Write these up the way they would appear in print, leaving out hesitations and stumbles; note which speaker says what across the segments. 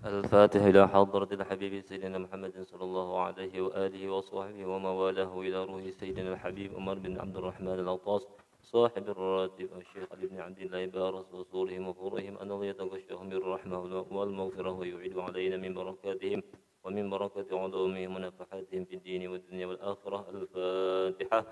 Speaker 1: الفاتح إلى حضرة الحبيب سيدنا محمد صلى الله عليه وآله وصحبه ومن والاه إلى روح سيدنا الحبيب عمر بن عبد الرحمن الأوطاس صاحب الراتب الشيخ علي بن عبد الله بارس وصولهم وفورهم أن الله يتغشهم بالرحمة والمغفرة ويعيد علينا من بركاتهم ومن بركة علومهم ونفحاتهم في الدين والدنيا والآخرة. الفاتحة.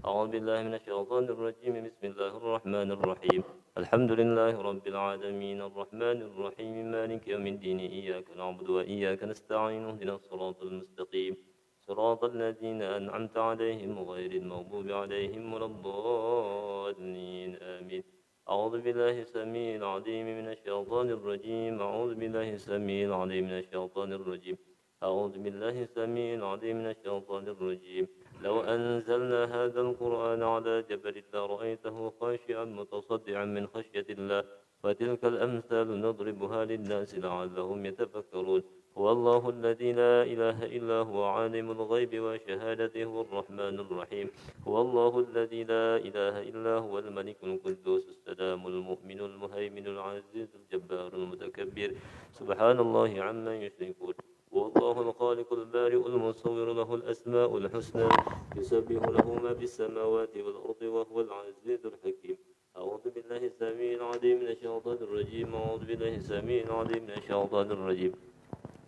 Speaker 1: أعوذ بالله من الشيطان الرجيم. بسم الله الرحمن الرحيم. الحمد لله رب العالمين الرحمن الرحيم مالك يوم الدين إياك نعبد وإياك نستعين اهدنا الصراط المستقيم صراط الذين أنعمت عليهم غير المغضوب عليهم ولا الضالين آمين. أعوذ بالله السميع العليم من الشيطان الرجيم. أعوذ بالله السميع العليم من الشيطان الرجيم. أعوذ بالله السميع العليم من الشيطان الرجيم. لو أنزلنا هذا القرآن على جبل لرأيته خاشعا متصدعا من خشية الله وتلك الأمثال نضربها للناس لعلهم يتفكرون. هو الله الذي لا إله إلا هو عالم الغيب وشهادته هو الرحمن الرحيم. هو الله الذي لا إله إلا هو الملك القدوس السلام المؤمن المهيمن العزيز الجبار المتكبر سبحان الله عما يشركون. والله الخالق البارئ المصور له الأسماء الحسنى يسبح له ما في السماوات والأرض وهو العزيز الحكيم. أعوذ بالله السميع العليم من الشيطان الرجيم. أعوذ بالله السميع العليم من الشيطان الرجيم.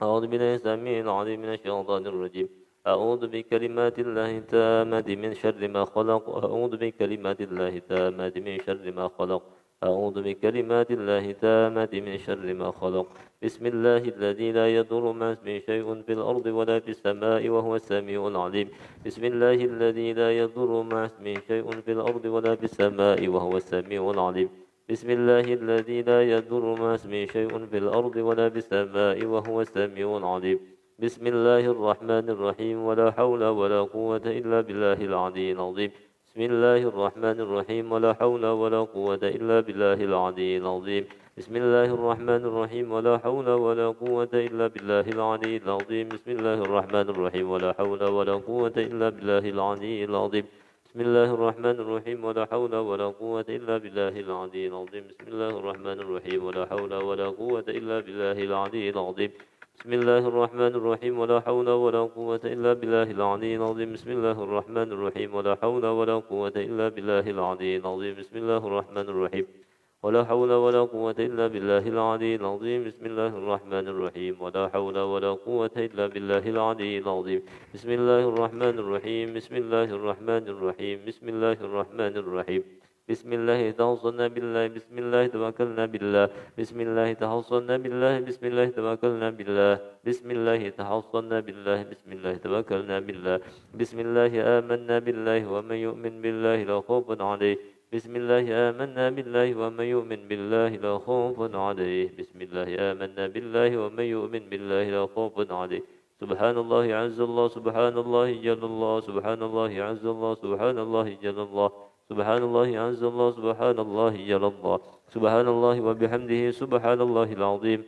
Speaker 1: أعوذ بالله السميع العليم من الشيطان الرجيم. أعوذ بكلمات الله التامة من شر ما خلق. أعوذ بكلمات الله التامة من شر ما خلق. أعوذ بكلمات الله التامة من شر ما خلق. بسم الله الذي لا يضر مع اسمه شيء في الأرض ولا في السماء وهو السميع العليم. بسم الله الذي لا يضر مع اسمه شيء في الأرض ولا في السماء وهو السميع العليم. بسم الله الذي لا يضر مع اسمه شيء في الأرض ولا في السماء وهو السميع العليم. بسم الله الرحمن الرحيم. ولا حول ولا قوة إلا بالله العلي العظيم. بسم الله الرحمن الرحيم. ولا حول ولا قوة إلا بالله العلي العظيم. بسم الله الرحمن الرحيم. ولا حول ولا قوة إلا بالله العلي العظيم. بسم الله الرحمن الرحيم. ولا حول ولا قوة إلا بالله العلي العظيم. بسم الله الرحمن الرحيم. ولا حول ولا قوة إلا بالله العلي العظيم. بسم الله الرحمن الرحيم. ولا حول ولا قوة إلا بالله العلي العظيم. بسم الله الرحمن الرحيم. ولا حول ولا قوة إلا بالله العلي العظيم. بسم الله الرحمن الرحيم. ولا حول ولا قوة إلا بالله العلي العظيم. بسم الله الرحمن الرحيم. ولا حول ولا قوة إلا بالله العلي العظيم. بسم الله الرحمن الرحيم. ولا حول ولا قوة إلا بالله العلي العظيم. بسم الله الرحمن الرحيم. بسم الله الرحمن الرحيم. بسم الله الرحمن الرحيم. بسم الله توصلنا بالله. بسم الله توكلنا بالله. بسم الله توصلنا بالله. بسم الله توكلنا بالله. بسم الله توصلنا بالله. بسم الله توكلنا بالله. بسم الله آمنا بالله. ومن يؤمن بالله لا خوف عليه. بسم الله آمنا بالله. ومن يؤمن بالله لا خوف عليه. بسم الله آمنا بالله. ومن يؤمن بالله لا خوف عليه. سبحان الله عز الله. سبحان الله جل الله. سبحان الله عز الله. سبحان الله جل الله. سبحان الله عز الله. سبحان الله جل الله. سبحان الله وبحمده سبحان الله العظيم.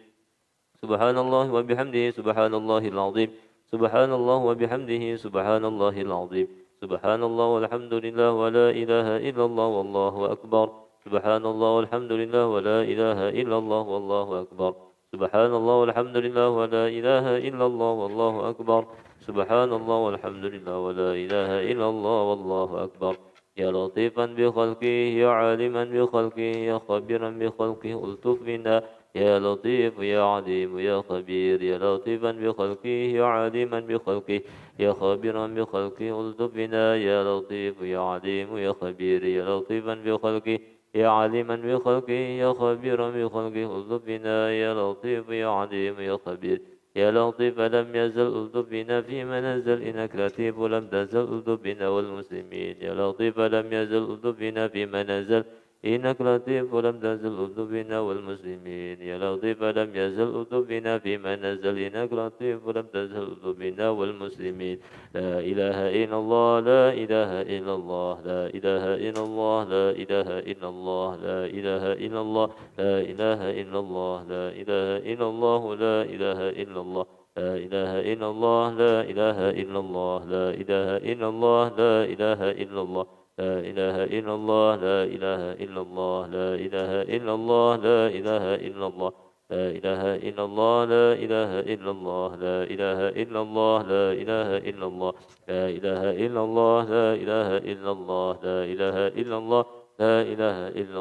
Speaker 1: سبحان الله وبحمده سبحان الله العظيم. سبحان الله وبحمده سبحان الله العظيم. سبحان الله والحمد لله ولا إله إلا الله والله أكبر. سبحان الله والحمد لله ولا إله إلا الله والله أكبر. سبحان الله والحمد لله ولا إله إلا الله والله أكبر. سبحان الله والحمد لله ولا إله إلا الله والله أكبر. يا لطيفا بخلقه يا عالما بخلقه يا خبيرا بخلقه ألطف بنا. يا لطيف يا عليم يا خبير. يا لطيفا بخلقه يا عالما بخلقه يا خبيرا بخلقه ألطف بنا. يا لطيف يا عليم يا خبير. يا لطيفا بخلقه يا عالما بخلقه يا خبيرا بخلقه ألطف بنا. يا لطيف يا عليم يا خبير. يا لطيف لم يزل ألطف بنا فيما نزل. إنك لطيف لم تزل ألطف بنا والمسلمين. يا لطيف لم يزل ألطف بنا فيما نزل. إنك لطيف ولم تزل ألطف بنا والمسلمين. يا لطيف لم يزل ألطف بنا فيما نزل. إنك لطيف ولم تزل ألطف بنا والمسلمين. لا إله إلا الله. لا إله إلا الله. لا إله إلا الله. لا إله إلا الله. لا إله إلا الله. لا إله إلا الله. لا إله إلا الله. لا إله إلا الله. لا إله إلا الله. لا إله إلا الله. لا إله إلا الله. لا إله إلا الله. لا إله إلا الله. لا إله إلا الله. لا إله إلا الله. لا إله إلا الله. لا إله إلا الله لا إله إلا الله لا إله إلا الله لا إله إلا الله لا إله إلا الله لا إله إلا الله لا إله إلا الله لا إله إلا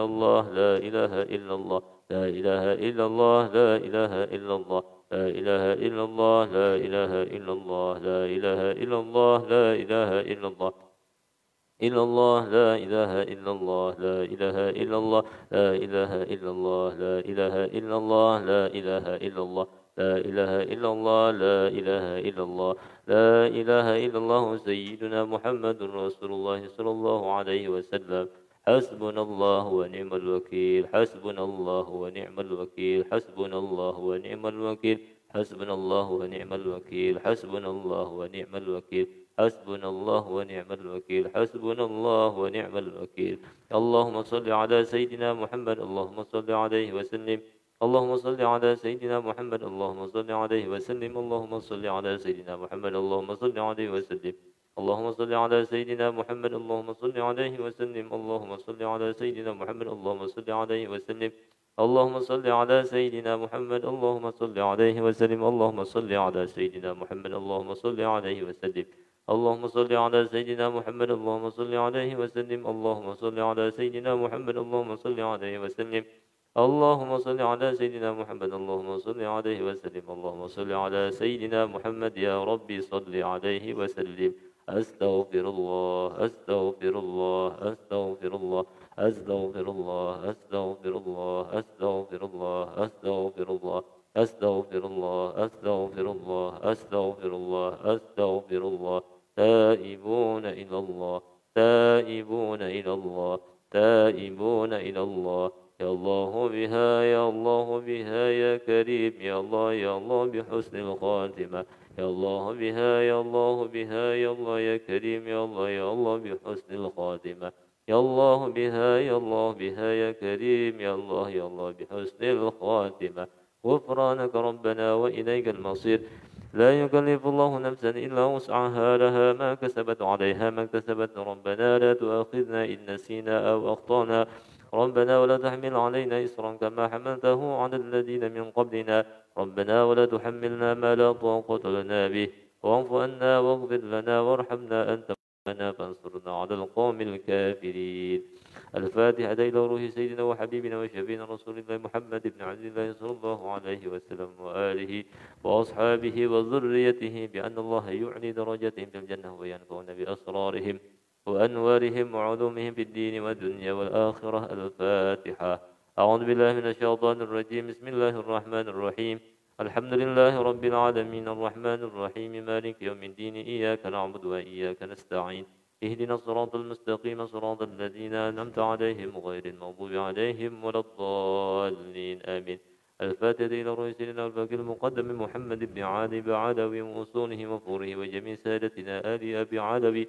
Speaker 1: الله لا إله إلا الله لا إله إلا الله لا إله إلا الله لا إله إلا الله لا إله إلا الله لا إله إلا الله لا إله إلا الله لا إله إلا الله إلا الله لا إله إلا الله لا إله إلا الله لا إله إلا الله لا إله إلا الله لا إله إلا الله لا إله إلا الله لا إله إلا الله لا إله إلا الله سيدنا محمد رسول الله صلى الله عليه وسلم حسبنا الله ونعم الوكيل حسبنا الله ونعم الوكيل حسبنا الله ونعم الوكيل حسبنا الله ونعم الوكيل حسبنا الله ونعم الوكيل حسبنا الله ونعم الوكيل حسبنا الله ونعم الوكيل اللهم صل على سيدنا محمد اللهم صل عليه وسلم اللهم صل على سيدنا محمد اللهم صل عليه وسلم اللهم صل على سيدنا محمد اللهم صل عليه وسلم اللهم صل على سيدنا محمد اللهم صل عليه وسلم اللهم صل على سيدنا محمد اللهم صل عليه وسلم اللهم صل على سيدنا محمد اللهم صل عليه وسلم اللهم صل على سيدنا محمد اللهم صل عليه وسلم اللهم صل على سيدنا محمد اللهم صل عليه وسلم اللهم صل على سيدنا محمد اللهم صل عليه وسلم اللهم صل على سيدنا محمد اللهم صل عليه وسلم اللهم صل على سيدنا محمد يا ربي صل عليه وسلم أستغفر الله أستغفر الله أستغفر الله أستغفر الله أستغفر الله أستغفر الله أستغفر الله أستغفر الله أستغفر الله أستغفر الله أستغفر الله تائبون إلى الله تائبون إلى الله تائبون إلى الله يا الله بها يا الله بها يا كريم يا الله بحسن الخاتمة يا الله بها يا الله بها يا الله يا كريم يا الله بحسن الخاتمة يا الله بها يا الله بها يا كريم يا الله بحسن الخاتمة غفرانك ربنا وإليك المصير لا يكلف الله نفسا إلا وسعها لها ما كسبت عليها ما اكتسبت ربنا لا تؤاخذنا إن نسينا أو أخطأنا ربنا ولا تحمل علينا إصرا كما حملته على الذين من قبلنا ربنا ولا تحملنا ما لا طاقة لنا به واعف عنا واغفر لنا وارحمنا أنت مولانا فانصرنا على القوم الكافرين الفاتحة إلى روح سيدنا وحبيبنا وشفينا رسول الله محمد بن عبد الله صلى الله عليه وسلم وآله وأصحابه وذريته بأن الله يعلي درجتهم في الجنة وينفعون بأسرارهم وأنوارهم وعلومهم في الدين والدنيا والآخرة الفاتحة أعوذ بالله من الشيطان الرجيم بسم الله الرحمن الرحيم الحمد لله رب العالمين الرحمن الرحيم مالك يوم الدين إياك نعبد وإياك نستعين اهدنا الصراط المستقيم صراط الذين أنعمت عليهم غير المغضوب عليهم ولا الضالين آمين الفاتحة إلى رئيسنا الباقي المقدم محمد بن علي بعلوي وأصوله وفوره وجميع سادتنا آل أبي علوي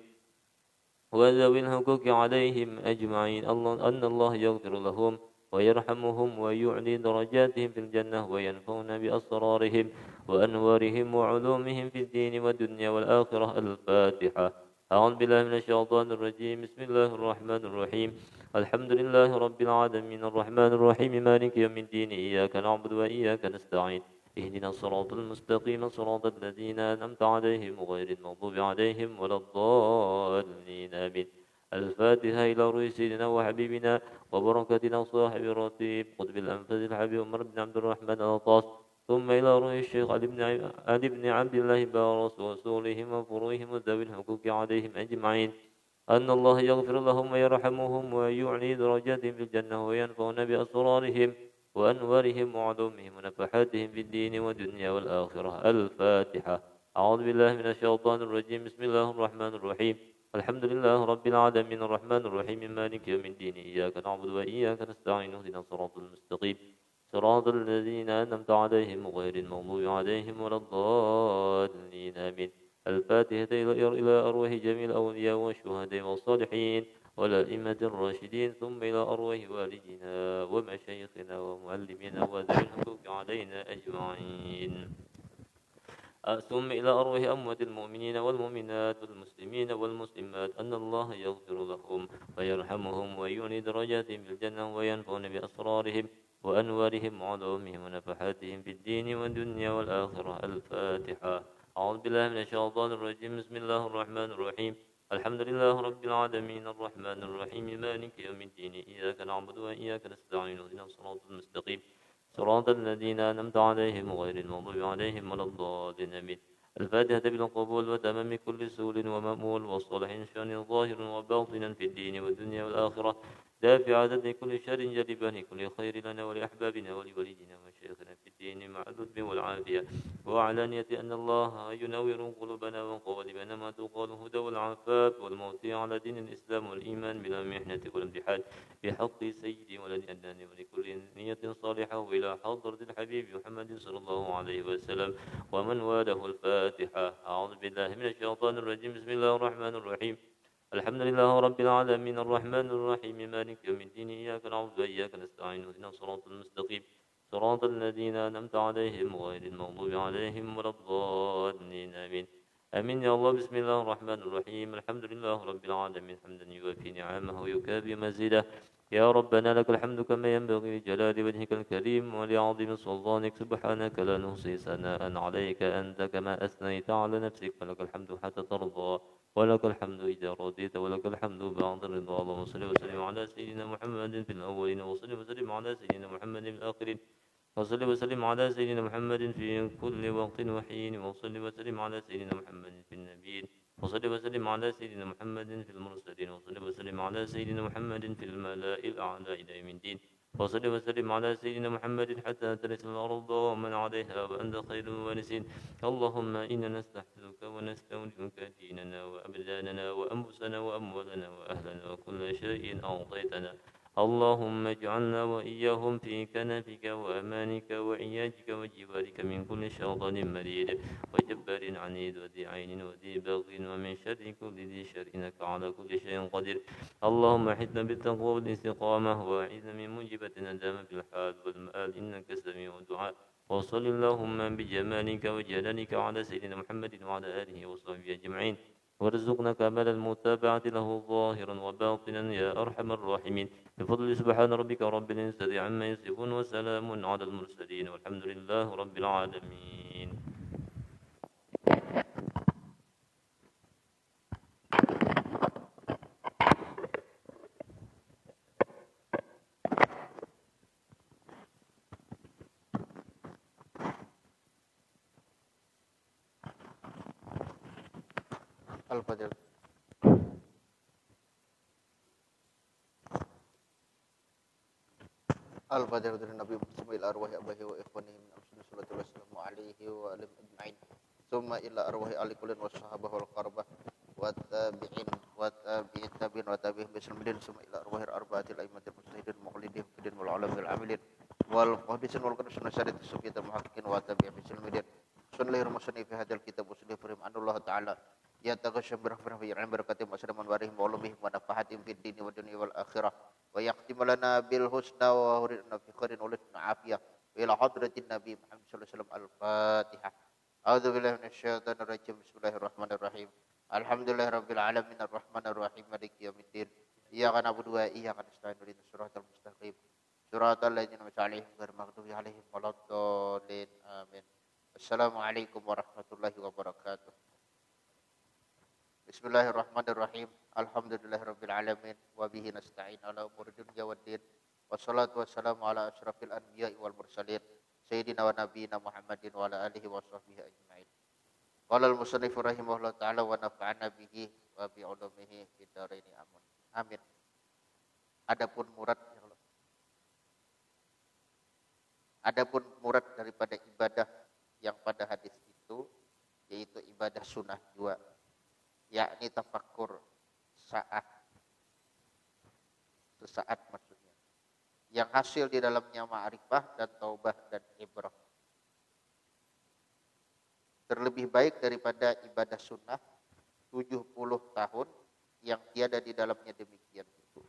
Speaker 1: وذوي الحقوق عليهم أجمعين أن الله يغفر لهم ويرحمهم ويعلي درجاتهم في الجنة وينفعون بأسرارهم وأنوارهم وعلومهم في الدين والدنيا والآخرة الفاتحة أعوذ بالله من الشيطان الرجيم بسم الله الرحمن الرحيم الحمد لله رب العالمين الرحمن الرحيم مالك يوم الدين إياك نعبد وإياك نستعين اهدنا الصراط المستقيم صراط الذين أنعمت عليهم غير المغضوب عليهم ولا الضالين آمين الفاتحة إلى روح سيدنا وحبيبنا وبركتنا صاحب الرتيب قطب الأنفس الحبيب عمر بن عبد الرحمن العطاس ثم إلى روح الشيخ علي بن عبد الله بارس وصولهم وفروهم وذوي الحقوق عليهم أجمعين أن الله يغفر لهم ويرحمهم ويعلي درجاتهم في الجنة وينفعون بأسرارهم وأنوارهم وعلومهم ونفحاتهم في الدين والدنيا والآخرة الفاتحة أعوذ بالله من الشيطان الرجيم بسم الله الرحمن الرحيم الحمد لله رب العالمين الرحمن الرحيم مالك يوم الدين إياك نعبد وإياك نستعين اهدنا الصراط المستقيم صراط الذين أنعمت عليهم غير المغضوب عليهم ولا الضالين آمين الفاتحة إلى أرواح جميع الأولياء والشهداء والصالحين والأئمة الراشدين ثم إلى أرواح والدينا ومشايخنا ومعلمينا وذوي الحقوق علينا أجمعين ثم إلى أرواح أموات المؤمنين والمؤمنات والمسلمين والمسلمات أن الله يغفر لهم ويرحمهم ويعلي درجاتهم في الجنة وينفعون بأسرارهم وأنوارهم وعلومهم ونفحاتهم في الدين والدنيا والآخرة. الفاتحة. أعوذ بالله من الشيطان الرجيم. بسم الله الرحمن الرحيم. الحمد لله رب العالمين الرحمن الرحيم مالك يوم الدين إياك نعبد وإياك نستعين اهدنا الصراط المستقيم صراط الذين أنعمت عليهم غير المغضوب عليهم ولا الضالين آمين. الفاتحة بالقبول وتمام كل سول ومأمول والصالح شان ظاهر وباطنا في الدين والدنيا والآخرة. دافع عدد كل شر جلبان كل خير لنا ولأحبابنا ولوالدنا وشيخنا في الدين مع اللطف والعافية وعلانية أن الله ينور قلوبنا وقوالبنا ما تقال الهدى والعفاف والموت على دين الإسلام والإيمان بلا محنة والامتحان بحق سيدي ولد أدنان ولكل نية صالحة وإلى حضرة الحبيب محمد صلى الله عليه وسلم ومن واله. الفاتحة. أعوذ بالله من الشيطان الرجيم. بسم الله الرحمن الرحيم. الحمد لله رب العالمين الرحمن الرحيم مالك يوم الدين إياك نعبد وإياك نستعين اهدنا الصراط المستقيم صراط الذين أنعمت عليهم غير المغضوب عليهم ولا الضالين آمين. آمين يا الله. بسم الله الرحمن الرحيم. الحمد لله رب العالمين حمدا يوافي نعمه ويكافئ مزيده. يا ربنا لك الحمد كما ينبغي لجلال وجهك الكريم ولعظيم سلطانك. سبحانك لا نحصي ثناء عليك أنت كما أثنيت على نفسك فلك الحمد حتى ترضى ولك الحمد إذا رضيت ولك الحمد بعد الرضا. اللهم صل وسلم على سيدنا محمد في الأولين وصل وسلم على سيدنا محمد في الآخرين وصل وسلم على سيدنا محمد في كل وقت وحين وصل وسلم على سيدنا محمد في النبيين وصل وسلم على سيدنا محمد في المرسلين وصل وسلم على سيدنا محمد في الملأ الأعلى إلى يوم الدين وصل وسلم على سيدنا محمد حتى ترث الأرض ومن عليها وأنت خير الوارثين. اللهم إنا نستحفظك ونستودعك ديننا وأبداننا وأنفسنا وأموالنا وأهلنا وكل شيء أعطيتنا. اللهم اجعلنا وإياهم في كنفك وأمانك وعياجك وجوارك من كل شيطان مريد وجبار عنيد وذي عين وذي بغ ومن شر كل ذي شر إنك على كل شيء قدير. اللهم احدنا بالتقوى والاستقامة وأعذنا من موجبة الندامة في الحال والمآل إنك سميع الدعاء. وصل اللهم بجمالك وجلالك على سيدنا محمد وعلى آله وصحبه أجمعين وارزقنا كمال المتابعة له ظاهرا وباطنا يا أرحم الراحمين بفضل سبحان ربك رب العزة عما يصفون وسلام على المرسلين والحمد لله رب العالمين.
Speaker 2: Al-Fadil. Al-Fadil dari Nabi Muhammad ila arwahi abahi wa ikhwanihi min amsuni salatu wassalamu alaihi wa alim ajma'in summa ila arwahi alikulin wa sahabah wal qarbah wa tabi'in wa tabi'in tabi'in wa tabi'in bismillin summa ila arwahi arba'atil aimatil mustahidin muqlidin fidin wal alamil amilin wal qahdisin wal qadsun syaritis sufiyatul muhaqqiqin wa tabi'in bismillin sunlihir musani fi hadal kitab usulih firim anullah ta'ala ya taghasham birahmah wa ya'lam barakatim wa salaman warihim wa ulumihim wa nafahatim fid dini wa dunya wal akhirah wa yakhtimu lana bil husna wa huridna fi khairin ulisna afiyah wa ila hadratin nabi Muhammad sallallahu alaihi wasallam. Al-Fatihah. A'udzu billahi minasyaitonir rajim. Bismillahirrahmanirrahim. Alhamdulillahirabbil alamin arrahmanir rahim maliki yaumiddin. Iyyaka na'budu wa iyyaka nasta'in ihdinas siratal mustaqim. Siratal ladzina an'amta 'alaihim ghairil maghdubi 'alaihim waladdallin. Amin. Assalamualaikum warahmatullahi wabarakatuh. Bismillahirrahmanirrahim. Alhamdulillahirabbil alamin wa bihi nasta'in ala umuri dunya waddin. Wassalatu wassalamu ala asyrafil anbiya'i wal mursalin sayyidina wa nabiyina Muhammadin wa ala alihi wa sahbihi ajma'in. Qala al-musannif rahimahullah ta'ala wa nafa'ana bihi wa bi ulumihi fid dharaini amin. Amin. Adapun murad ya Allah. Adapun murad daripada ibadah yang pada hadis itu yaitu ibadah sunnah jua, yakni tafakkur sesaat maksudnya, yang hasil di dalamnya ma'rifah dan taubah dan ibrah. Terlebih baik daripada ibadah sunnah 70 tahun yang tiada di dalamnya demikian itu.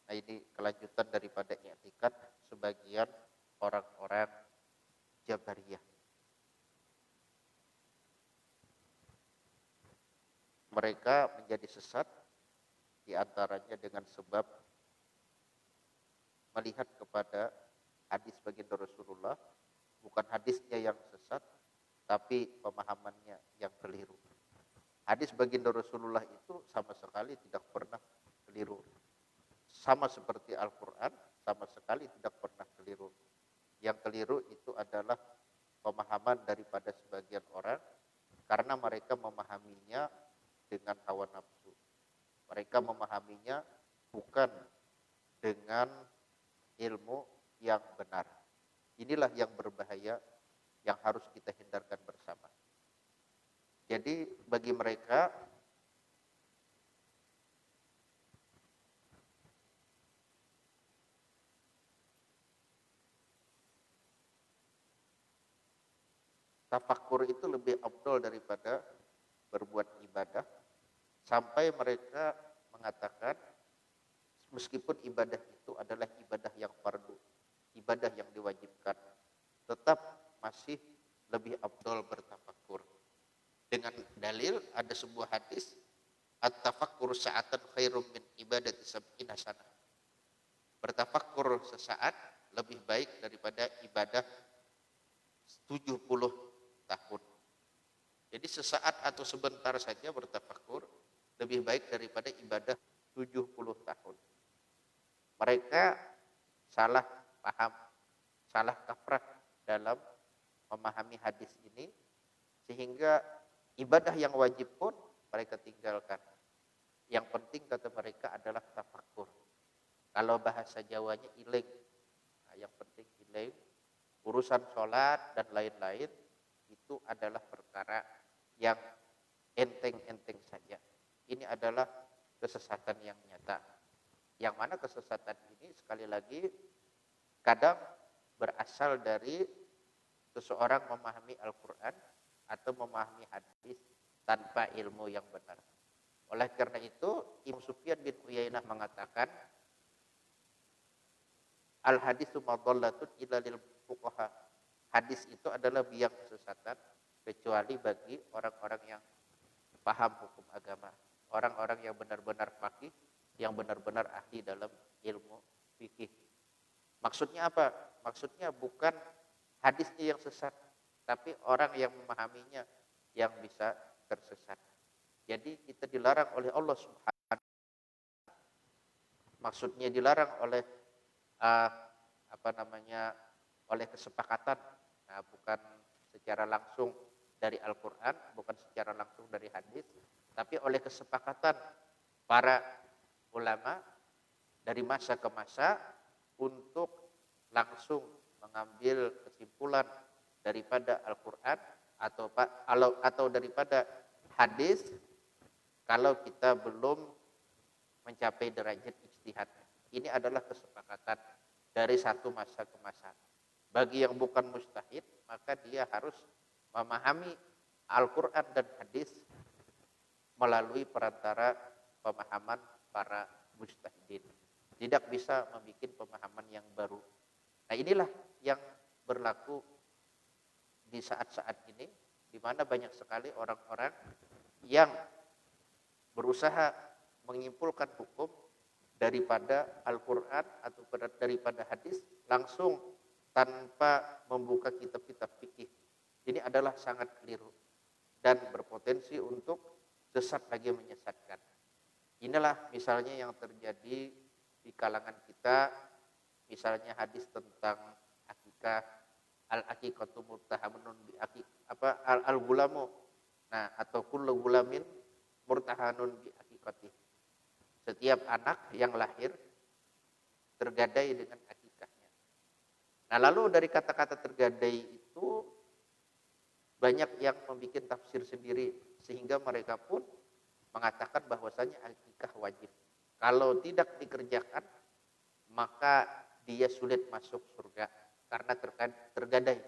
Speaker 2: Nah, ini kelanjutan daripada i'tikad sebagian orang-orang Jabariyah. Mereka menjadi sesat diantaranya dengan sebab melihat kepada hadis baginda Rasulullah, bukan hadisnya yang sesat, tapi pemahamannya yang keliru. Hadis baginda Rasulullah itu sama sekali tidak pernah keliru. Sama seperti Al-Quran, sama sekali tidak pernah keliru. Yang keliru itu adalah pemahaman daripada sebagian orang, karena mereka memahaminya dengan hawa nafsu. Mereka memahaminya bukan dengan ilmu yang benar. Inilah yang berbahaya, yang harus kita hindarkan bersama. Jadi bagi mereka tafakkur itu lebih afdol daripada berbuat ibadah, sampai mereka mengatakan meskipun ibadah itu adalah ibadah yang fardu, ibadah yang diwajibkan, tetap masih lebih afdol bertafakkur. Dengan dalil ada sebuah hadis, at-tafakkur sa'atan khairum min ibadati sab'ina sanah. Bertafakkur sesaat lebih baik daripada ibadah 70 tahun. Jadi sesaat atau sebentar saja bertafakkur lebih baik daripada ibadah 70 tahun. Mereka salah paham, salah kaprah dalam memahami hadis ini, sehingga ibadah yang wajib pun mereka tinggalkan. Yang penting kata mereka adalah tafakkur. Kalau bahasa Jawanya iling. Nah, yang penting iling. Urusan sholat dan lain-lain itu adalah perkara yang enteng-enteng saja. Ini adalah kesesatan yang nyata. Yang mana kesesatan ini sekali lagi kadang berasal dari seseorang memahami Al-Quran atau memahami hadis tanpa ilmu yang benar. Oleh karena itu, Imam Sufyan bin Uyainah mengatakan, al-hadisu madallatun illa lil fuqaha. Hadis itu adalah biang kesesatan kecuali bagi orang-orang yang paham hukum agama, orang-orang yang benar-benar faqih, yang benar-benar ahli dalam ilmu fikih. Maksudnya apa? Maksudnya bukan hadisnya yang sesat, tapi orang yang memahaminya yang bisa tersesat. Jadi kita dilarang oleh Allah Subhanahu. Maksudnya dilarang oleh oleh kesepakatan, nah, bukan secara langsung dari Al-Quran, bukan secara langsung dari hadis, tapi oleh kesepakatan para ulama dari masa ke masa untuk langsung mengambil kesimpulan daripada Al-Quran atau daripada hadis kalau kita belum mencapai derajat ijtihad. Ini adalah kesepakatan dari satu masa ke masa. Bagi yang bukan mujtahid, maka dia harus memahami Al-Quran dan hadis melalui perantara pemahaman para mujtahidin. Tidak bisa membuat pemahaman yang baru. Nah, inilah yang berlaku di saat-saat ini, di mana banyak sekali orang-orang yang berusaha menyimpulkan hukum daripada Al-Quran atau daripada hadis langsung tanpa membuka kitab-kitab fikih. Ini adalah sangat keliru dan berpotensi untuk sesat lagi menyesatkan. Inilah misalnya yang terjadi di kalangan kita, misalnya hadis tentang akikah, al-aqiqatu murtahanun bi al-gulamu, nah, atau kullu gulamin murtahanun bi aqiqati. Setiap anak yang lahir tergadai dengan akikahnya. Nah, lalu dari kata-kata tergadai itu banyak yang membuat tafsir sendiri, sehingga mereka pun mengatakan bahwasanya akikah wajib. Kalau tidak dikerjakan, maka dia sulit masuk surga karena tergadai.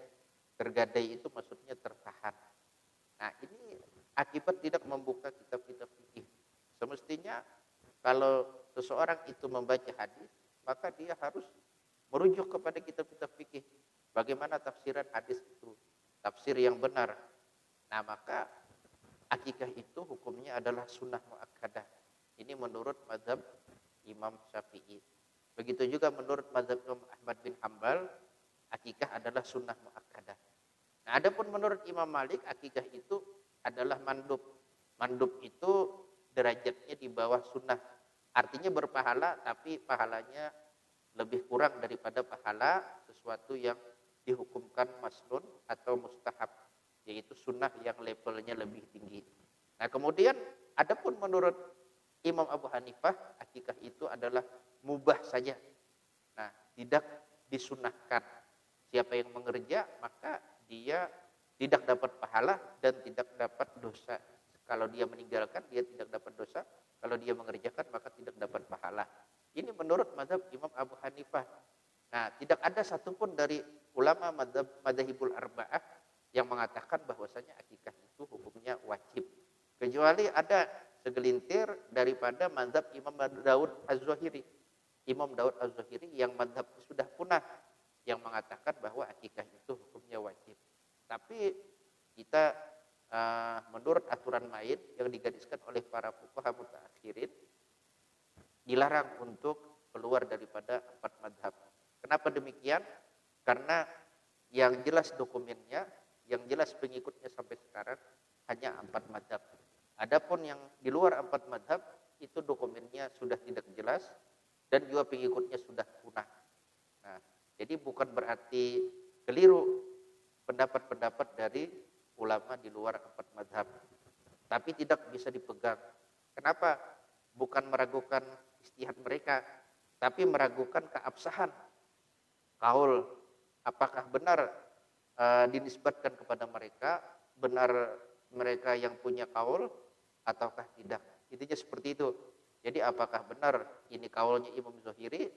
Speaker 2: Tergadai itu maksudnya tertahan. Nah, ini akibat tidak membuka kitab-kitab fikih. Semestinya kalau seseorang itu membaca hadis, maka dia harus merujuk kepada kitab-kitab fikih. Bagaimana tafsiran hadis itu? Tafsir yang benar. Nah, maka akikah itu hukumnya adalah sunnah muakkadah. Ini menurut mazhab Imam Syafi'i. Begitu juga menurut mazhab Imam Ahmad bin Hambal, akikah adalah sunnah muakkadah. Nah, adapun menurut Imam Malik, akikah itu adalah mandub. Mandub itu derajatnya di bawah sunnah. Artinya berpahala, tapi pahalanya lebih kurang daripada pahala sesuatu yang dihukumkan masnun atau mustahab, yaitu sunnah yang levelnya lebih tinggi. Nah, kemudian adapun menurut Imam Abu Hanifah, akikah itu adalah mubah saja. Nah, tidak disunahkan. Siapa yang mengerja, maka dia tidak dapat pahala dan tidak dapat dosa. Kalau dia meninggalkan, dia tidak dapat dosa. Kalau dia mengerjakan, maka tidak dapat pahala. Ini menurut mazhab Imam Abu Hanifah. Nah, tidak ada satupun dari ulama madzhabul arba'ah yang mengatakan bahwasanya akikah itu hukumnya wajib. Kecuali ada segelintir daripada mazhab Imam Daud Az-Zahiri. Imam Daud Az-Zahiri yang mazhab sudah punah, yang mengatakan bahwa akikah itu hukumnya wajib. Tapi kita menurut aturan main yang digariskan oleh para fuqaha mutaakhirin, dilarang untuk keluar daripada 4 mazhab. Kenapa demikian? Karena yang jelas dokumennya, yang jelas pengikutnya sampai sekarang hanya 4 mazhab. Adapun yang di luar 4 mazhab itu dokumennya sudah tidak jelas dan juga pengikutnya sudah punah. Nah, jadi bukan berarti keliru pendapat-pendapat dari ulama di luar 4 mazhab, tapi tidak bisa dipegang. Kenapa? Bukan meragukan ijtihad mereka, tapi meragukan keabsahan kaul. Apakah benar dinisbatkan kepada mereka, benar mereka yang punya kaul ataukah tidak? Intinya seperti itu. Jadi apakah benar ini kaulnya Imam Zuhiri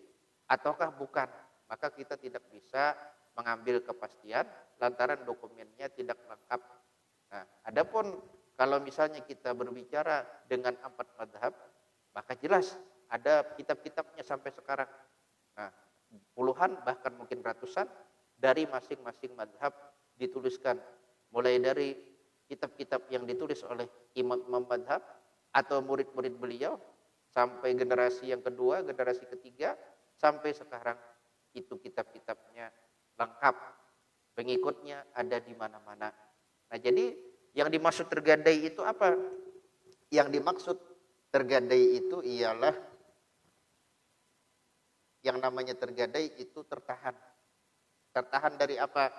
Speaker 2: ataukah bukan? Maka kita tidak bisa mengambil kepastian lantaran dokumennya tidak lengkap. Nah, adapun kalau misalnya kita berbicara dengan 4 mazhab, maka jelas ada kitab-kitabnya sampai sekarang. Nah, puluhan bahkan mungkin ratusan dari masing-masing mazhab dituliskan. Mulai dari kitab-kitab yang ditulis oleh imam-imam mazhab atau murid-murid beliau, sampai generasi yang kedua, generasi ketiga, sampai sekarang itu kitab-kitabnya lengkap. Pengikutnya ada di mana-mana. Nah, jadi yang dimaksud tergadai itu apa? Yang dimaksud tergadai itu ialah yang namanya tergadai itu tertahan. Tertahan dari apa?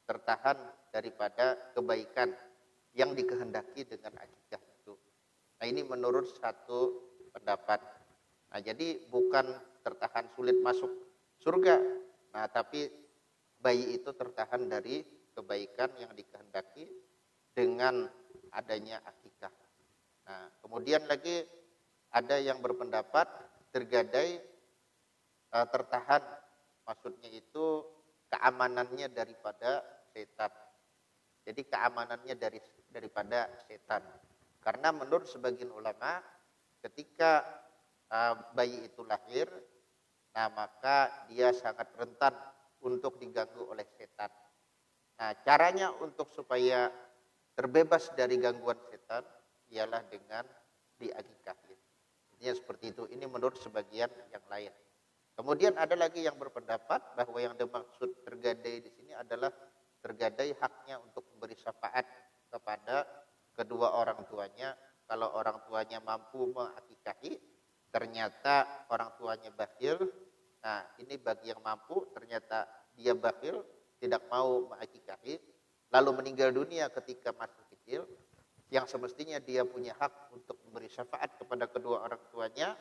Speaker 2: Tertahan daripada kebaikan yang dikehendaki dengan akikah itu. Nah, ini menurut satu pendapat. Nah, jadi bukan tertahan sulit masuk surga. Nah, tapi bayi itu tertahan dari kebaikan yang dikehendaki dengan adanya akikah. Nah, kemudian lagi ada yang berpendapat tergadai tertahan, maksudnya itu keamanannya daripada setan. Jadi keamanannya daripada setan. Karena menurut sebagian ulama, ketika bayi itu lahir, nah maka dia sangat rentan untuk diganggu oleh setan. Nah, caranya untuk supaya terbebas dari gangguan setan ialah dengan diakikahin. Intinya seperti itu. Ini menurut sebagian yang lain. Kemudian ada lagi yang berpendapat bahwa yang dimaksud tergadai di sini adalah tergadai haknya untuk memberi syafaat kepada kedua orang tuanya. Kalau orang tuanya mampu mengakikahi, ternyata orang tuanya bakhil. Nah, ini bagi yang mampu, ternyata dia bakhil, tidak mau mengakikahi, lalu meninggal dunia ketika masih kecil, yang semestinya dia punya hak untuk memberi syafaat kepada kedua orang tuanya,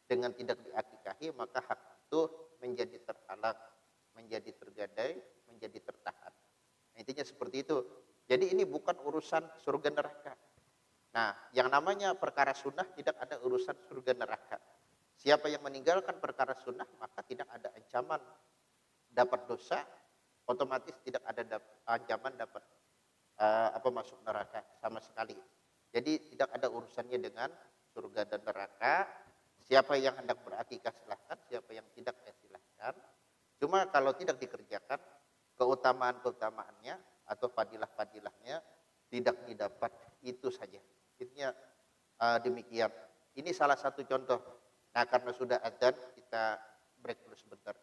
Speaker 2: dengan tidak diakikahi, maka hak itu menjadi terhalang, menjadi tergadai, menjadi tertahan. Nah, intinya seperti itu. Jadi ini bukan urusan surga neraka. Nah, yang namanya perkara sunnah tidak ada urusan surga neraka. Siapa yang meninggalkan perkara sunnah, maka tidak ada ancaman dapat dosa, otomatis tidak ada ancaman dapat masuk neraka sama sekali. Jadi tidak ada urusannya dengan surga dan neraka. Siapa yang hendak berakikah silahkan, siapa yang tidak ya silahkan. Cuma kalau tidak dikerjakan, keutamaan-keutamaannya atau fadilah-fadilahnya tidak didapat, itu saja. Intinya demikian. Ini salah satu contoh. Nah, karena sudah adzan, kita break dulu sebentar.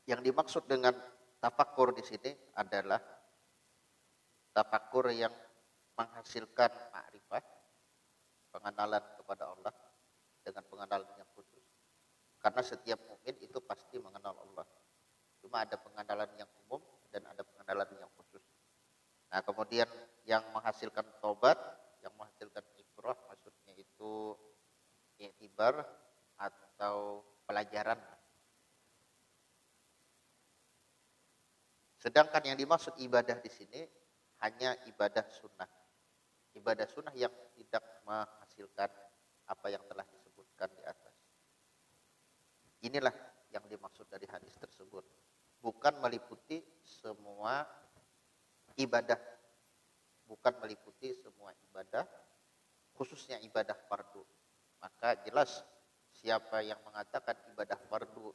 Speaker 2: Yang dimaksud dengan tafakur di sini adalah tafakur yang menghasilkan ma'rifah, pengenalan kepada Allah dengan pengenalan yang khusus. Karena setiap mukmin itu pasti mengenal Allah. Cuma ada pengenalan yang umum dan ada pengenalan yang khusus. Nah, kemudian yang menghasilkan tobat, yang menghasilkan ibrah, maksudnya itu i'tibar atau pelajaran. Sedangkan yang dimaksud ibadah di sini hanya ibadah sunnah. Ibadah sunnah yang tidak menghasilkan apa yang telah disebutkan di atas. Inilah yang dimaksud dari hadis tersebut. Bukan meliputi semua ibadah. Bukan meliputi semua ibadah, khususnya ibadah fardu. Maka jelas siapa yang mengatakan ibadah fardu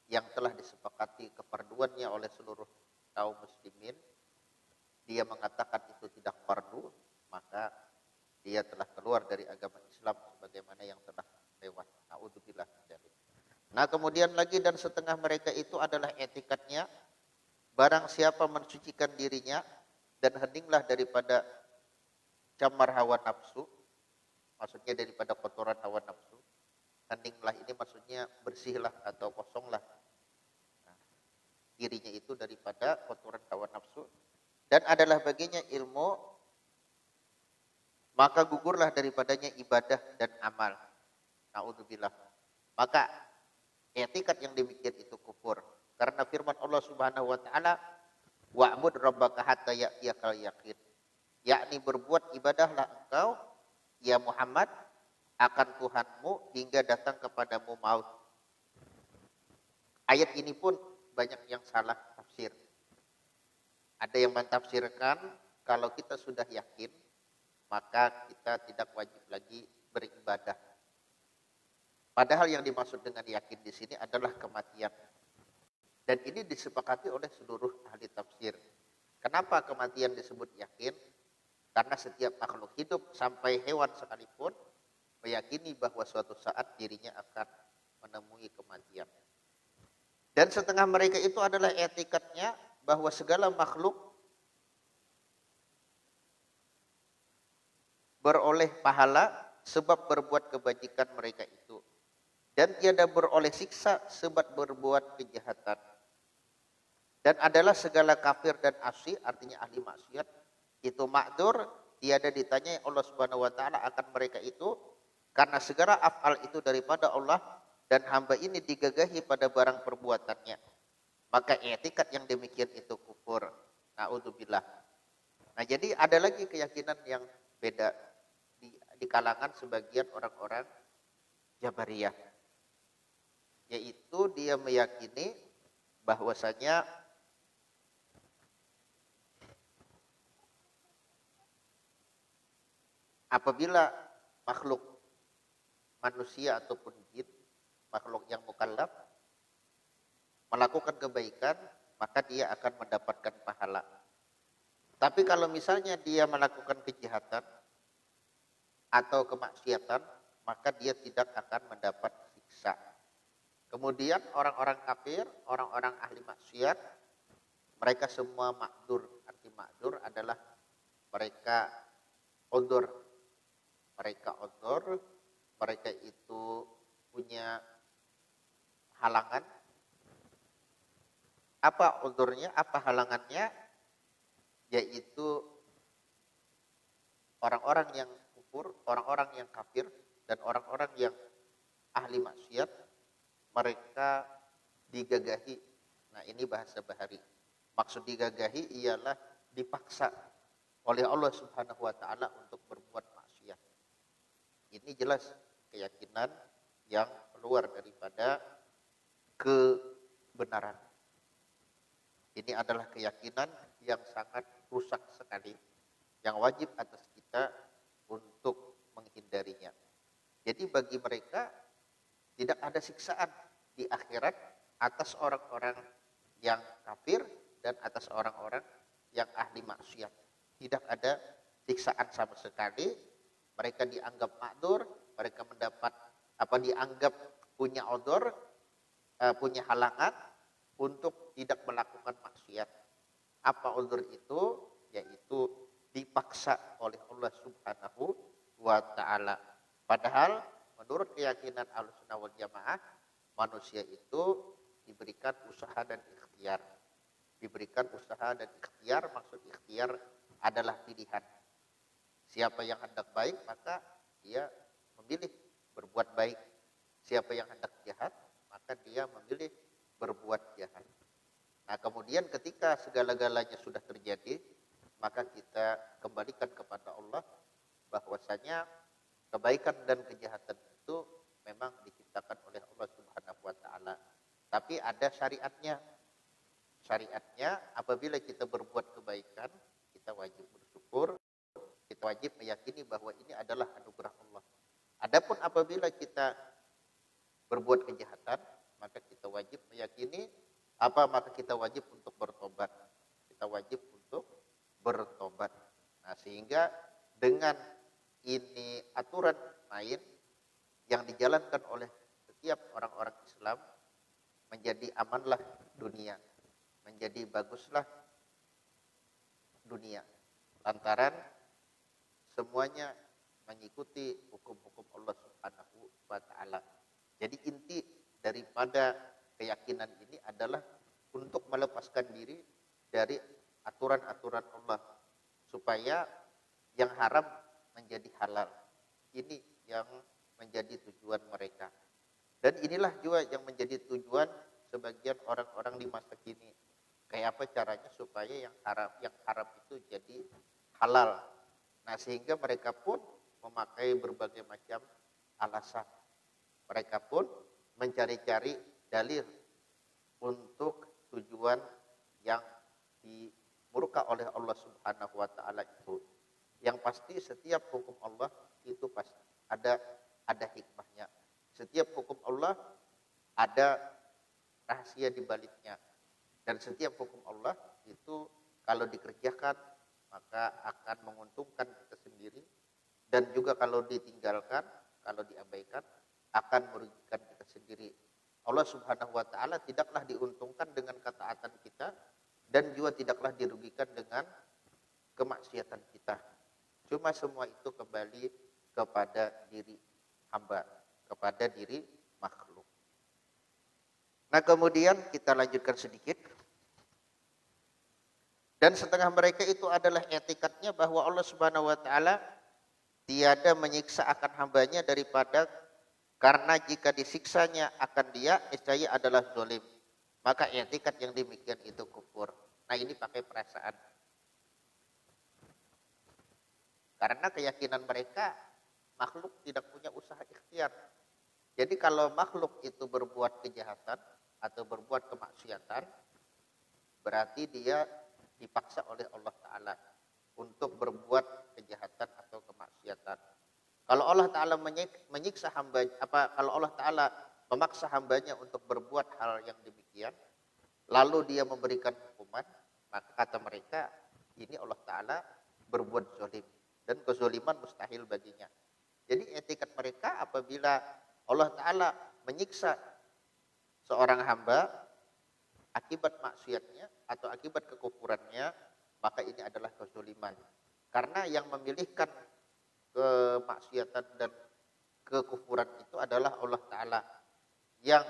Speaker 2: yang telah disepakati kefarduannya oleh seluruh kaum muslimin, dia mengatakan itu tidak fardu, maka dia telah keluar dari agama Islam sebagaimana yang telah lewat. Na'udzubillah dzalik. Nah, kemudian lagi dan setengah mereka itu adalah etikatnya, barang siapa mensucikan dirinya dan heninglah daripada camar hawa nafsu, maksudnya daripada kotoran hawa nafsu. Heninglah ini maksudnya bersihlah atau kosonglah dirinya itu daripada kotoran hawa nafsu, dan adalah baginya ilmu, maka gugurlah daripadanya ibadah dan amal. Na'udzubillah. Maka etikat yang demikian itu kufur. Karena firman Allah Subhanahu wa taala, wa'bud rabbaka hatta ya'tiyakal yaqin. Yakni berbuat ibadahlah engkau ya Muhammad akan Tuhanmu hingga datang kepadamu maut. Ayat ini pun banyak yang salah tafsir. Ada yang mentafsirkan kalau kita sudah yakin maka kita tidak wajib lagi beribadah. Padahal yang dimaksud dengan yakin di sini adalah kematian. Dan ini disepakati oleh seluruh ahli tafsir. Kenapa kematian disebut yakin? Karena setiap makhluk hidup sampai hewan sekalipun meyakini bahwa suatu saat dirinya akan menemui kematian. Dan setengah mereka itu adalah etikatnya bahwa segala makhluk beroleh pahala sebab berbuat kebajikan mereka itu. Dan tiada beroleh siksa sebab berbuat kejahatan. Dan adalah segala kafir dan asy, artinya ahli maksiat, itu makdur, tiada ditanyai Allah Subhanahu wa taala akan mereka itu, karena segala af'al itu daripada Allah dan hamba ini digagahi pada barang perbuatannya. Maka etikat yang demikian itu kufur. Na'udzubillah. Nah, jadi ada lagi keyakinan yang beda di kalangan sebagian orang-orang Jabariyah. Yaitu dia meyakini bahwasanya apabila makhluk manusia ataupun jin, makhluk yang mukallaf melakukan kebaikan, maka dia akan mendapatkan pahala. Tapi kalau misalnya dia melakukan kejahatan atau kemaksiatan, maka dia tidak akan mendapat siksa. Kemudian orang-orang kafir, orang-orang ahli maksiat, mereka semua makdur. Arti makdur adalah mereka udzur. Mereka udzur, mereka itu punya halangan. Apa udzurnya? Apa halangannya? Yaitu orang-orang yang kufur, orang-orang yang kafir, dan orang-orang yang ahli maksiat, mereka digagahi. Nah, ini bahasa bahari. Maksud digagahi ialah dipaksa oleh Allah Subhanahu wa taala untuk berbuat maksiat. Ini jelas keyakinan yang keluar daripada kebenaran. Ini adalah keyakinan yang sangat rusak sekali, yang wajib atas kita untuk menghindarinya. Jadi bagi mereka tidak ada siksaan di akhirat atas orang-orang yang kafir dan atas orang-orang yang ahli maksiat. Tidak ada siksaan sama sekali. Mereka dianggap makdur, mereka mendapat dianggap punya udzur, punya halangan untuk tidak melakukan maksiat. Apa udzur itu? Yaitu dipaksa oleh Allah Subhanahu wa taala. Padahal menurut keyakinan Ahlussunnah wal Jamaah, manusia itu diberikan usaha dan ikhtiar. Diberikan usaha dan ikhtiar, maksud ikhtiar adalah pilihan. Siapa yang hendak baik, maka dia memilih berbuat baik. Siapa yang hendak jahat, maka dia memilih berbuat jahat. Nah, kemudian ketika segala-galanya sudah terjadi, maka kita kembalikan kepada Allah bahwasanya kebaikan dan kejahatan itu memang diciptakan oleh Allah Subhanahu wa taala. Tapi ada syariatnya. Syariatnya apabila kita berbuat kebaikan, kita wajib bersyukur, kita wajib meyakini bahwa ini adalah anugerah Allah. Adapun apabila kita berbuat kejahatan, maka kita wajib meyakini maka kita wajib untuk bertobat. Kita wajib untuk bertobat. Nah, sehingga dengan ini aturan main yang dijalankan oleh setiap orang-orang Islam, menjadi amanlah dunia, menjadi baguslah dunia, lantaran semuanya mengikuti hukum-hukum Allah Subhanahu wa taala. Jadi inti daripada keyakinan ini adalah untuk melepaskan diri dari aturan-aturan Allah supaya yang haram menjadi halal. Ini yang menjadi tujuan mereka. Dan inilah juga yang menjadi tujuan sebagian orang-orang di masa kini. Kayak apa caranya supaya yang haram itu jadi halal. Nah, sehingga mereka pun memakai berbagai macam alasan. Mereka pun mencari-cari dalil untuk tujuan yang dimurka oleh Allah Subhanahu wa taala itu. Yang pasti setiap hukum Allah itu pasti ada hikmahnya. Setiap hukum Allah ada rahasia di baliknya. Dan setiap hukum Allah itu kalau dikerjakan maka akan menguntungkan kita sendiri, dan juga kalau ditinggalkan, kalau diabaikan akan merugikan kita sendiri. Allah Subhanahu wa taala tidaklah diuntungkan dengan ketaatan kita dan juga tidaklah dirugikan dengan kemaksiatan kita. Cuma semua itu kembali kepada diri hamba, kepada diri makhluk. Nah, kemudian kita lanjutkan sedikit. Dan setengah mereka itu adalah etikatnya bahwa Allah Subhanahu wa taala tiada menyiksa akan hambanya daripada karena jika disiksanya akan dia niscaya adalah zalim. Maka etikat yang demikian itu kufur. Nah, ini pakai perasaan. Karena keyakinan mereka makhluk tidak punya usaha ikhtiar. Jadi kalau makhluk itu berbuat kejahatan atau berbuat kemaksiatan, berarti dia dipaksa oleh Allah Ta'ala untuk berbuat kejahatan atau kemaksiatan. Kalau Allah Ta'ala menyiksa hamba, kalau Allah Ta'ala memaksa hambanya untuk berbuat hal yang demikian, lalu dia memberikan hukuman, maka kata mereka, ini Allah Ta'ala berbuat zalim. Dan kezaliman mustahil baginya. Jadi etikat mereka apabila Allah Ta'ala menyiksa seorang hamba akibat maksiatnya atau akibat kekufurannya, maka ini adalah kezaliman. Karena yang memilihkan kemaksiatan dan kekufuran itu adalah Allah Ta'ala. Yang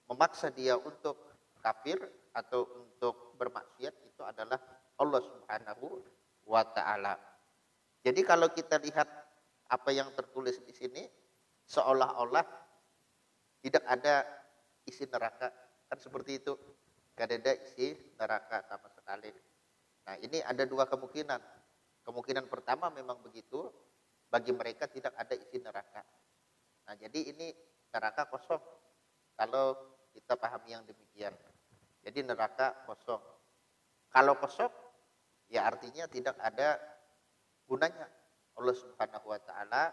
Speaker 2: memaksa dia untuk kafir atau untuk bermaksiat itu adalah Allah Subhanahu wa Ta'ala. Jadi kalau kita lihat apa yang tertulis di sini, seolah-olah tidak ada isi neraka. Kan seperti itu. Tidak ada isi neraka sama sekali. Nah, ini ada dua kemungkinan. Kemungkinan pertama memang begitu. Bagi mereka tidak ada isi neraka. Nah, jadi ini neraka kosong. Kalau kita pahami yang demikian. Jadi neraka kosong. Kalau kosong, ya artinya tidak ada gunanya. Allah Subhanahu wa taala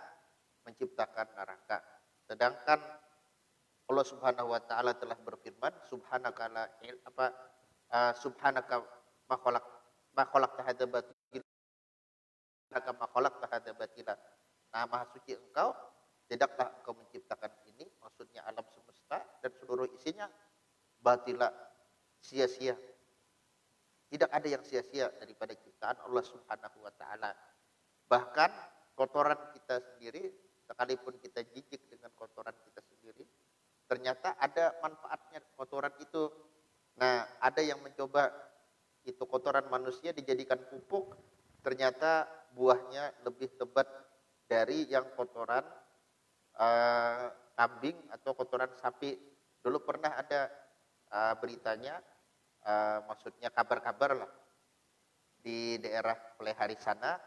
Speaker 2: menciptakan neraka. Sedangkan Allah Subhanahu wa taala telah berfirman, subhanaka ma khalaqta hadza batila. Nah, maha suci engkau, tidaklah engkau menciptakan ini, maksudnya alam semesta dan seluruh isinya batila, sia-sia. Tidak ada yang sia-sia daripada ciptaan Allah Subhanahu wa taala. Bahkan kotoran kita sendiri, sekalipun kita jijik dengan kotoran kita sendiri, ternyata ada manfaatnya kotoran itu. Nah, ada yang mencoba itu kotoran manusia dijadikan pupuk, ternyata buahnya lebih lebat dari yang kotoran kambing atau kotoran sapi. Dulu pernah ada beritanya, maksudnya kabar-kabar lah, di daerah Plehari sana,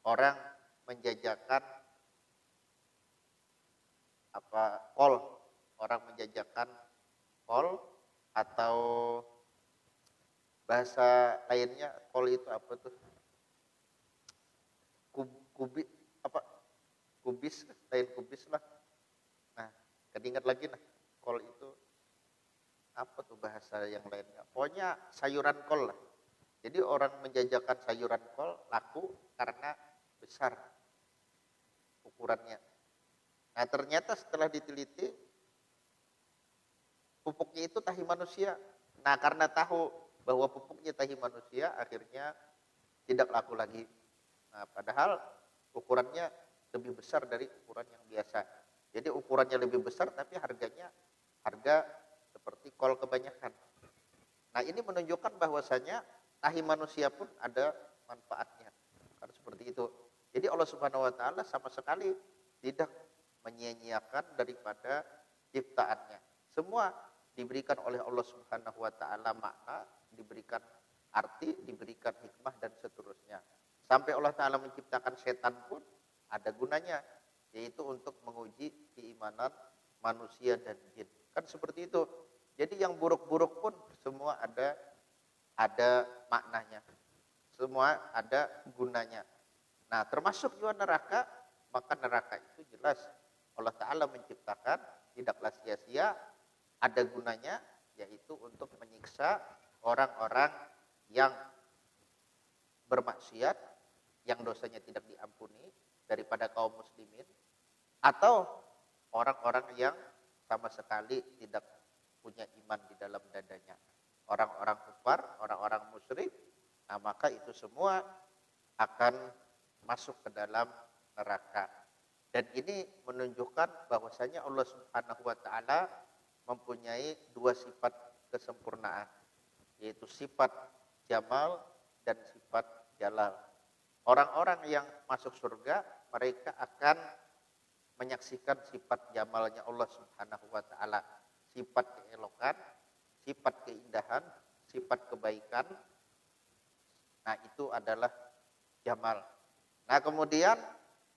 Speaker 2: orang menjajakan kol, orang menjajakan kol, atau bahasa lainnya kol itu apa tuh? Kubis, lain kubis lah. Nah, keinget lagi nah, kol itu apa tuh bahasa yang lainnya? Pokoknya sayuran kol lah. Jadi orang menjajakan sayuran kol laku karena besar ukurannya. Nah, ternyata setelah diteliti pupuknya itu tahi manusia. Nah, karena tahu bahwa pupuknya tahi manusia, akhirnya tidak laku lagi. Nah, padahal ukurannya lebih besar dari ukuran yang biasa. Jadi ukurannya lebih besar tapi harganya harga seperti kol kebanyakan. Nah, ini menunjukkan bahwasanya tahi manusia pun ada manfaatnya. Kan seperti itu. Jadi Allah Subhanahu wa taala sama sekali tidak menyia-nyiakan daripada ciptaannya. Semua diberikan oleh Allah Subhanahu wa taala makna, diberikan arti, diberikan hikmah dan seterusnya. Sampai Allah Ta'ala menciptakan setan pun ada gunanya, yaitu untuk menguji keimanan manusia dan jin. Kan seperti itu. Jadi yang buruk-buruk pun semua ada maknanya. Semua ada gunanya. Nah, termasuk juga neraka, maka neraka itu jelas Allah Ta'ala menciptakan, tidaklah sia-sia, ada gunanya, yaitu untuk menyiksa orang-orang yang bermaksiat, yang dosanya tidak diampuni daripada kaum muslimin, atau orang-orang yang sama sekali tidak punya iman di dalam dadanya. Orang-orang kufar, orang-orang musyrik, nah maka itu semua akan masuk ke dalam neraka. Dan ini menunjukkan bahwasanya Allah Subhanahu wa taala mempunyai dua sifat kesempurnaan, yaitu sifat Jamal dan sifat Jalal. Orang-orang yang masuk surga, mereka akan menyaksikan sifat jamalnya Allah Subhanahu wa taala, sifat keelokan, sifat keindahan, sifat kebaikan. Nah, itu adalah jamal. Nah, kemudian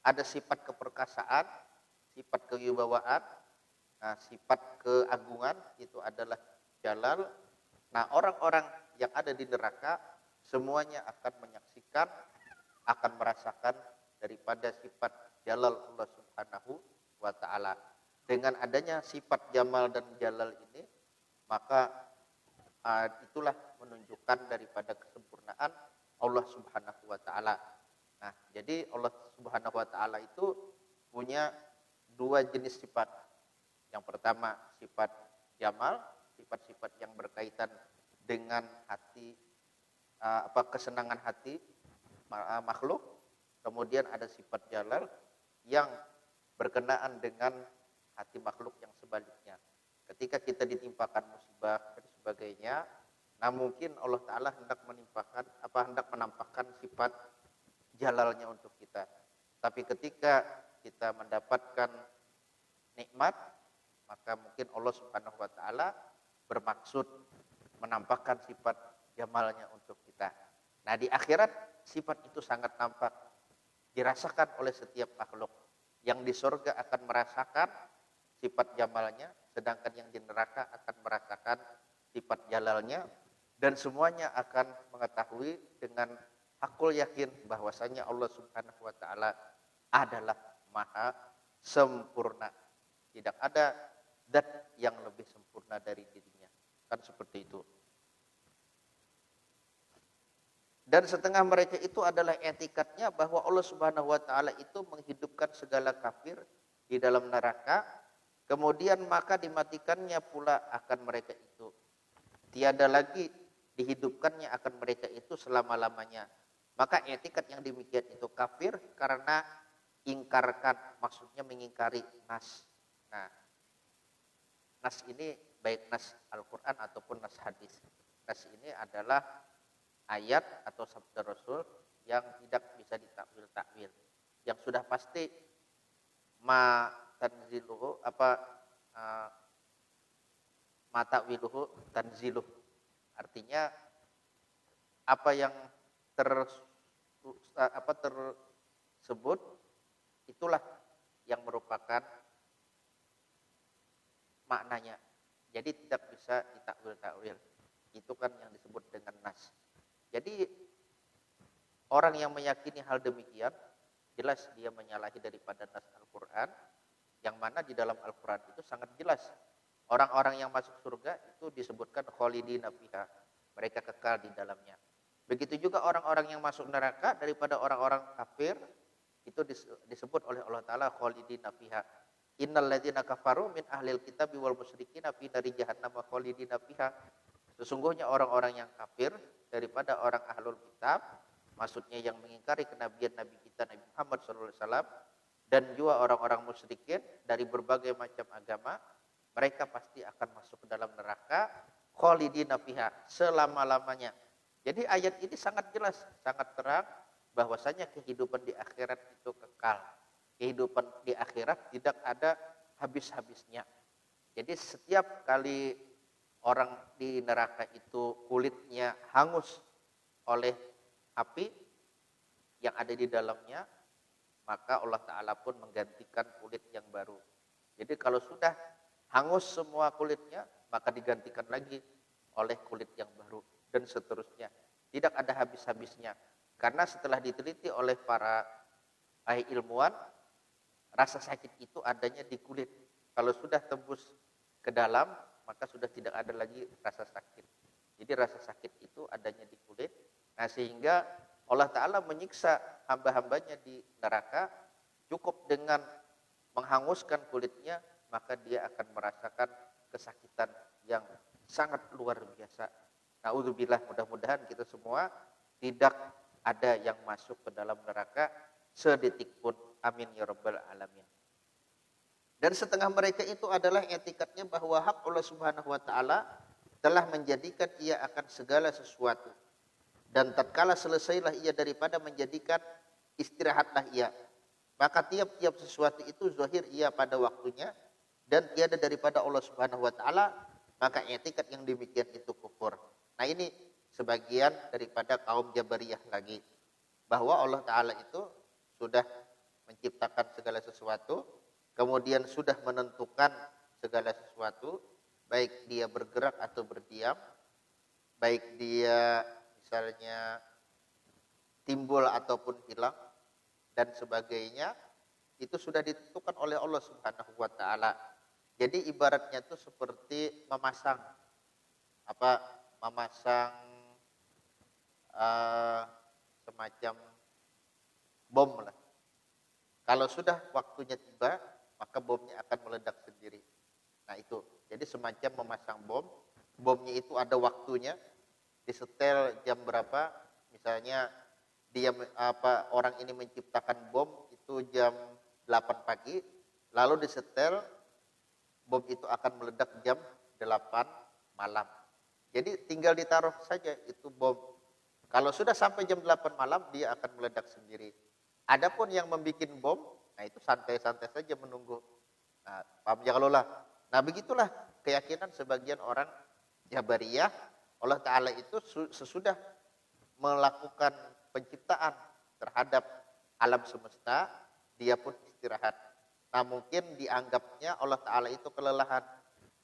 Speaker 2: ada sifat keperkasaan, sifat kewibawaan, nah, sifat keagungan, itu adalah jalal. Nah, orang-orang yang ada di neraka semuanya akan menyaksikan, akan merasakan daripada sifat jalal Allah Subhanahu wa taala. Dengan adanya sifat jamal dan jalal ini, maka itulah menunjukkan daripada kesempurnaan Allah Subhanahu wa taala. Nah, jadi Allah Subhanahu wa taala itu punya dua jenis sifat. Yang pertama sifat jamal, sifat-sifat yang berkaitan dengan hati, kesenangan hati makhluk. Kemudian ada sifat jalal yang berkenaan dengan hati makhluk yang sebaliknya. Ketika kita ditimpakan musibah dan sebagainya, nah mungkin Allah Ta'ala hendak menampakkan sifat jalalnya untuk kita. Tapi ketika kita mendapatkan nikmat, maka mungkin Allah Subhanahu wa taala bermaksud menampakkan sifat jamalnya untuk kita. Nah, di akhirat sifat itu sangat nampak, dirasakan oleh setiap makhluk. Yang di surga akan merasakan sifat jamalnya, sedangkan yang di neraka akan merasakan sifat jalalnya, dan semuanya akan mengetahui dengan hakul yakin bahwasanya Allah Subhanahu wa taala adalah maha sempurna. Tidak ada zat yang lebih sempurna dari dirinya. Kan seperti itu. Dan setengah mereka itu adalah etikatnya bahwa Allah Subhanahu wa taala itu menghidupkan segala kafir di dalam neraka, kemudian maka dimatikannya pula akan mereka itu. Tiada lagi dihidupkannya akan mereka itu selama-lamanya. Maka etikat yang demikian itu kafir karena ingkarkan, maksudnya mengingkari nas. Nah, nas ini baik nas Al-Qur'an ataupun nas hadis. Nas ini adalah ayat atau sabda Rasul yang tidak bisa ditakwil-takwil. Yang sudah pasti ma tanziluhu ma ta'wiluhu tanziluh. Artinya apa yang tersebut itulah yang merupakan maknanya. Jadi tidak bisa ditakwil-takwil. Itu kan yang disebut dengan nas. Jadi orang yang meyakini hal demikian, jelas dia menyalahi daripada nas Al-Quran, yang mana di dalam Al-Quran itu sangat jelas. Orang-orang yang masuk surga itu disebutkan khalidina fiha, mereka kekal di dalamnya. Begitu juga orang-orang yang masuk neraka daripada orang-orang kafir, itu disebut oleh Allah Ta'ala khalidina fiha. Innal ladzina kafaru min ahlil kitabi wal musyrikina fi nari jahannam khalidina fiha. Sesungguhnya orang-orang yang kafir daripada orang ahlul kitab, maksudnya yang mengingkari kenabian Nabi kita Nabi Muhammad SAW, dan juga orang-orang musyrikin dari berbagai macam agama, mereka pasti akan masuk ke dalam neraka khalidina fiha, selama-lamanya. Jadi ayat ini sangat jelas, sangat terang bahwasanya kehidupan di akhirat itu kekal. Kehidupan di akhirat tidak ada habis-habisnya. Jadi setiap kali orang di neraka itu kulitnya hangus oleh api yang ada di dalamnya, maka Allah Ta'ala pun menggantikan kulit yang baru. Jadi kalau sudah hangus semua kulitnya, maka digantikan lagi oleh kulit yang baru, dan seterusnya. Tidak ada habis-habisnya. Karena setelah diteliti oleh para Hai ilmuwan, rasa sakit itu adanya di kulit. Kalau sudah tembus ke dalam, maka sudah tidak ada lagi rasa sakit. Jadi rasa sakit itu adanya di kulit. Nah, sehingga Allah Ta'ala menyiksa hamba-hambanya di neraka, cukup dengan menghanguskan kulitnya, maka dia akan merasakan kesakitan yang sangat luar biasa. Na'udzubillah, mudah-mudahan kita semua tidak ada yang masuk ke dalam neraka sedetik pun. Amin ya rabbal alamin. Dan setengah mereka itu adalah etikatnya bahwa hak Allah Subhanahu wa taala telah menjadikan ia akan segala sesuatu. Dan tatkala selesailah ia daripada menjadikan, istirahatlah ia. Maka tiap-tiap sesuatu itu zahir ia pada waktunya dan tiada daripada Allah Subhanahu wa taala, maka etikat yang demikian itu kufur. Nah, ini sebagian daripada kaum Jabariyah lagi, bahwa Allah Ta'ala itu sudah menciptakan segala sesuatu, kemudian sudah menentukan segala sesuatu, baik dia bergerak atau berdiam, baik dia misalnya timbul ataupun hilang, dan sebagainya, itu sudah ditentukan oleh Allah Subhanahu wa Ta'ala. Jadi ibaratnya itu seperti memasang semacam bom lah. Kalau sudah waktunya tiba, maka bomnya akan meledak sendiri. Nah itu, jadi semacam memasang bom. Bomnya itu ada waktunya, disetel jam berapa. Misalnya orang ini menciptakan bom itu jam 8 pagi, lalu disetel bom itu akan meledak jam 8 malam. Jadi tinggal ditaruh saja itu bom. Kalau sudah sampai jam 8 malam, dia akan meledak sendiri. Adapun yang membuat bom, nah itu santai-santai saja menunggu. Nah, paham ya kalau lah. Nah, begitulah keyakinan sebagian orang Jabariyah. Allah Ta'ala itu sesudah melakukan penciptaan terhadap alam semesta, dia pun istirahat. Nah, mungkin dianggapnya Allah Ta'ala itu kelelahan.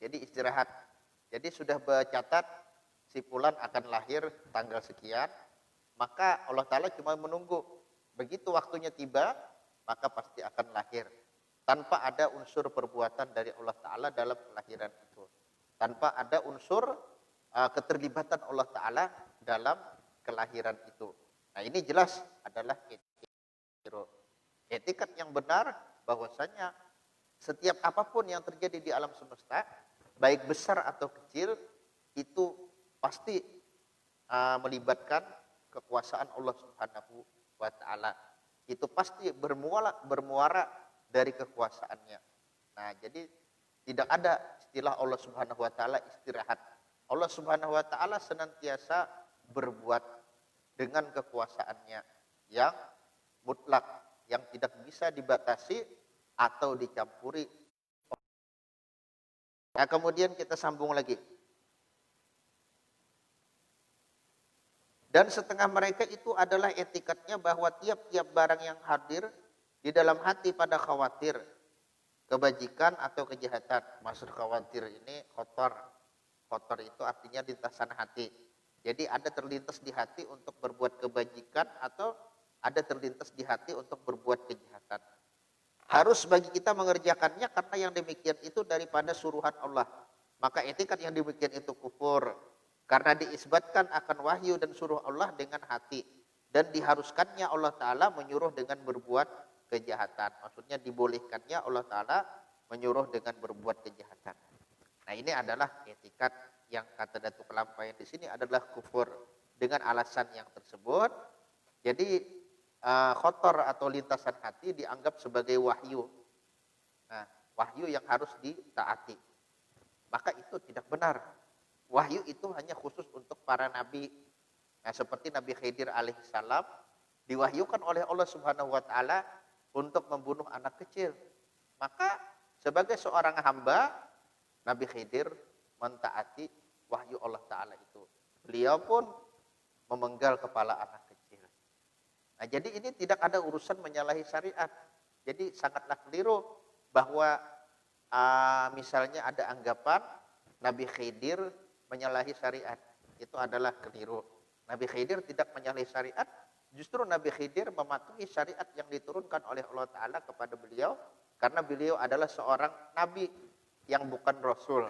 Speaker 2: Jadi istirahat. Jadi sudah bercatat si fulan akan lahir tanggal sekian, maka Allah Ta'ala cuma menunggu. Begitu waktunya tiba, maka pasti akan lahir. Tanpa ada unsur perbuatan dari Allah Ta'ala dalam kelahiran itu. Tanpa ada unsur keterlibatan Allah Ta'ala dalam kelahiran itu. Nah, ini jelas adalah etikat yang benar, bahwasanya setiap apapun yang terjadi di alam semesta, baik besar atau kecil, itu pasti melibatkan kekuasaan Allah Subhanahu wa Ta'ala. Itu pasti bermuara dari kekuasaannya. Nah, jadi tidak ada istilah Allah Subhanahu wa Ta'ala istirahat. Allah Subhanahu wa Ta'ala senantiasa berbuat dengan kekuasaannya yang mutlak, yang tidak bisa dibatasi atau dicampuri. Nah, kemudian kita sambung lagi. Dan setengah mereka itu adalah etikatnya bahwa tiap-tiap barang yang hadir di dalam hati pada khawatir kebajikan atau kejahatan. Maksud khawatir ini kotor. Kotor itu artinya lintasan hati. Jadi ada terlintas di hati untuk berbuat kebajikan atau ada terlintas di hati untuk berbuat kejahatan. Harus bagi kita mengerjakannya karena yang demikian itu daripada suruhan Allah. Maka etikat yang demikian itu kufur. Karena diisbatkan akan wahyu dan suruh Allah dengan hati. Dan diharuskannya Allah Ta'ala menyuruh dengan berbuat kejahatan. Maksudnya dibolehkannya Allah Ta'ala menyuruh dengan berbuat kejahatan. Nah, ini adalah etikat yang kata Datuk Kelampaian di sini adalah kufur. Dengan alasan yang tersebut, jadi khotor atau lintasan hati dianggap sebagai wahyu. Nah, wahyu yang harus ditaati. Maka itu tidak benar. Wahyu itu hanya khusus untuk para nabi. Nah, seperti Nabi Khidir alaihissalam diwahyukan oleh Allah Subhanahu wa Ta'ala untuk membunuh anak kecil. Maka sebagai seorang hamba, Nabi Khidir mentaati wahyu Allah Ta'ala itu. Beliau pun memenggal kepala anak kecil. Nah, jadi ini tidak ada urusan menyalahi syariat. Jadi sangatlah keliru bahwa misalnya ada anggapan Nabi Khidir menyalahi syariat. Itu adalah keliru. Nabi Khidir tidak menyalahi syariat, Justru Nabi Khidir mematuhi syariat yang diturunkan oleh Allah Ta'ala kepada beliau, karena beliau adalah seorang nabi yang bukan rasul.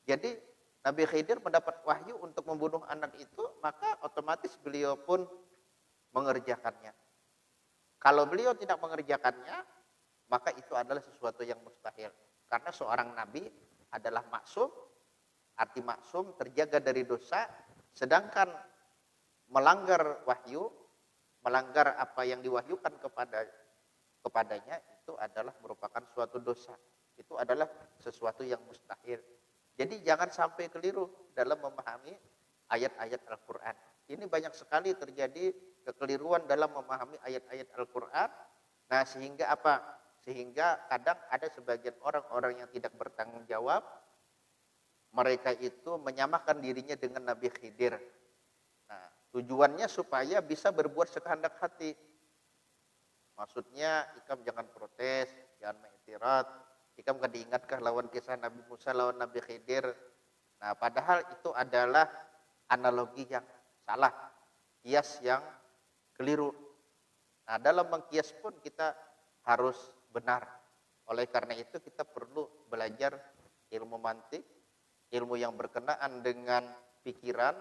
Speaker 2: Jadi Nabi Khidir mendapat wahyu untuk membunuh anak itu, maka otomatis beliau pun mengerjakannya. Kalau beliau tidak mengerjakannya, maka itu adalah sesuatu yang mustahil. Karena seorang nabi adalah maksum, arti maksum terjaga dari dosa, sedangkan melanggar wahyu, melanggar apa yang diwahyukan kepadanya, itu adalah merupakan suatu dosa. Itu adalah sesuatu yang mustahil. Jadi jangan sampai keliru dalam memahami ayat-ayat Al-Quran. Ini banyak sekali terjadi kekeliruan dalam memahami ayat-ayat Al-Quran. Nah, sehingga apa? Sehingga kadang ada sebagian orang-orang yang tidak bertanggung jawab, mereka itu menyamakan dirinya dengan Nabi Khidir. Nah, tujuannya supaya bisa berbuat sekehendak hati. Maksudnya, ikam jangan protes, jangan mengiktirat. Ikam kan diingatkah lawan kisah Nabi Musa lawan Nabi Khidir. Nah, padahal itu adalah analogi yang salah, kias yang keliru. Nah, dalam mengkias pun kita harus benar. Oleh karena itu kita perlu belajar ilmu mantik, ilmu yang berkenaan dengan pikiran,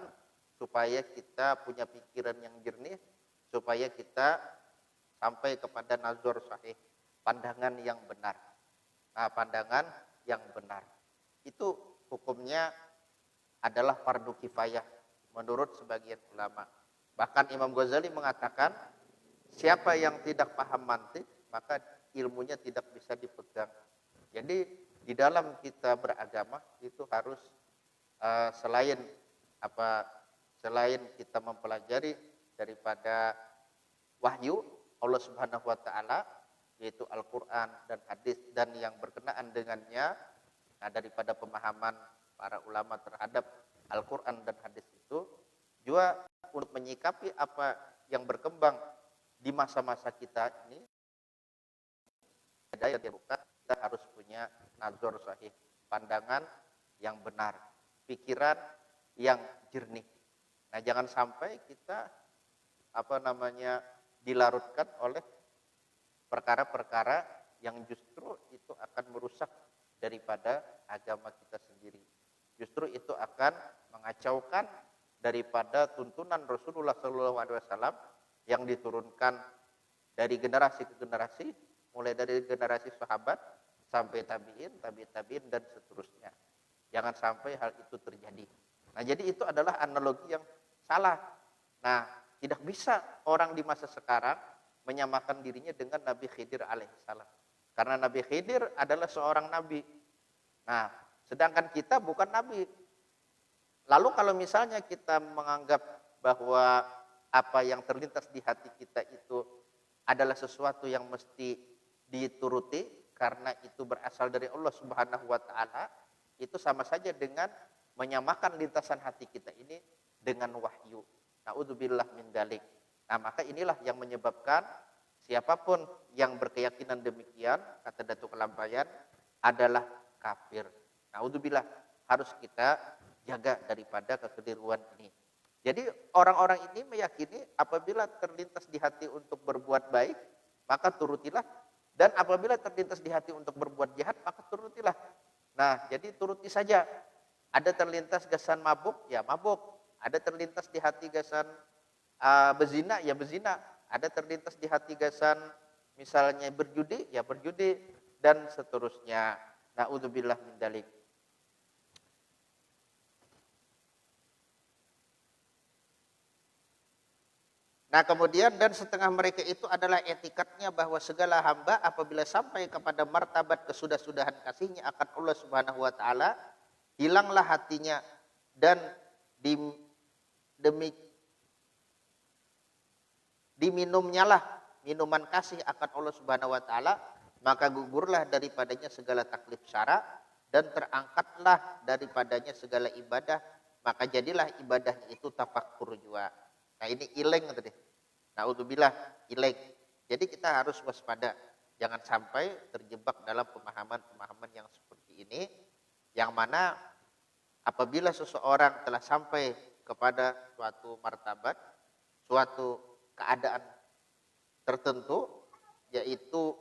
Speaker 2: supaya kita punya pikiran yang jernih, supaya kita sampai kepada nazar sahih, pandangan yang benar. Nah, pandangan yang benar itu hukumnya adalah fardu kifayah menurut sebagian ulama. Bahkan Imam Ghazali mengatakan, siapa yang tidak paham mantik, maka ilmunya tidak bisa dipegang. Jadi di dalam kita beragama itu harus selain kita mempelajari daripada wahyu Allah Subhanahu wa taala, yaitu Al-Qur'an dan hadis dan yang berkenaan dengannya, nah daripada pemahaman para ulama terhadap Al-Qur'an dan hadis itu, juga untuk menyikapi apa yang berkembang di masa-masa kita ini, ada yang dibuka, kita harus punya nazar sahih, pandangan yang benar, pikiran yang jernih. Nah, jangan sampai kita dilarutkan oleh perkara-perkara yang justru itu akan merusak daripada agama kita sendiri. Justru itu akan mengacaukan daripada tuntunan Rasulullah SAW yang diturunkan dari generasi ke generasi, mulai dari generasi sahabat sampai tabi'in, tabi'in dan seterusnya. Jangan sampai hal itu terjadi. Nah, jadi itu adalah analogi yang salah. Nah, tidak bisa orang di masa sekarang menyamakan dirinya dengan Nabi Khidir alaihissalam. Karena Nabi Khidir adalah seorang nabi. Nah, sedangkan kita bukan nabi. Lalu kalau misalnya kita menganggap bahwa apa yang terlintas di hati kita itu adalah sesuatu yang mesti dituruti karena itu berasal dari Allah Subhanahu wa taala, itu sama saja dengan menyamakan lintasan hati kita ini dengan wahyu. Na'udzubillah min dzalik. Nah, maka inilah yang menyebabkan siapapun yang berkeyakinan demikian, kata Datuk Kelampayan, adalah kafir. Na'udzubillah, harus kita jaga daripada kekeliruan ini. Jadi orang-orang ini meyakini apabila terlintas di hati untuk berbuat baik, maka turutilah. Dan apabila terlintas di hati untuk berbuat jahat, maka turutilah. Nah, jadi turuti saja. Ada terlintas gasan mabuk, ya mabuk. Ada terlintas di hati gasan bezina, ya bezina. Ada terlintas di hati gasan misalnya berjudi, ya berjudi, dan seterusnya. Na'udzubillah min dzalik. Nah, kemudian dan setengah mereka itu adalah etikatnya bahwa segala hamba apabila sampai kepada martabat kesudah-sudahan kasihnya akan Allah Subhanahu wa taala, hilanglah hatinya dan diminumnyalah minuman kasih akan Allah Subhanahu wa taala, maka gugurlah daripadanya segala taklif syara dan terangkatlah daripadanya segala ibadah, maka jadilah ibadahnya itu tafakkur juga. Nah, ini ileng tadi. Na'udzubillah, ileng. Jadi kita harus waspada, jangan sampai terjebak dalam pemahaman-pemahaman yang seperti ini, yang mana apabila seseorang telah sampai kepada suatu martabat, suatu keadaan tertentu, yaitu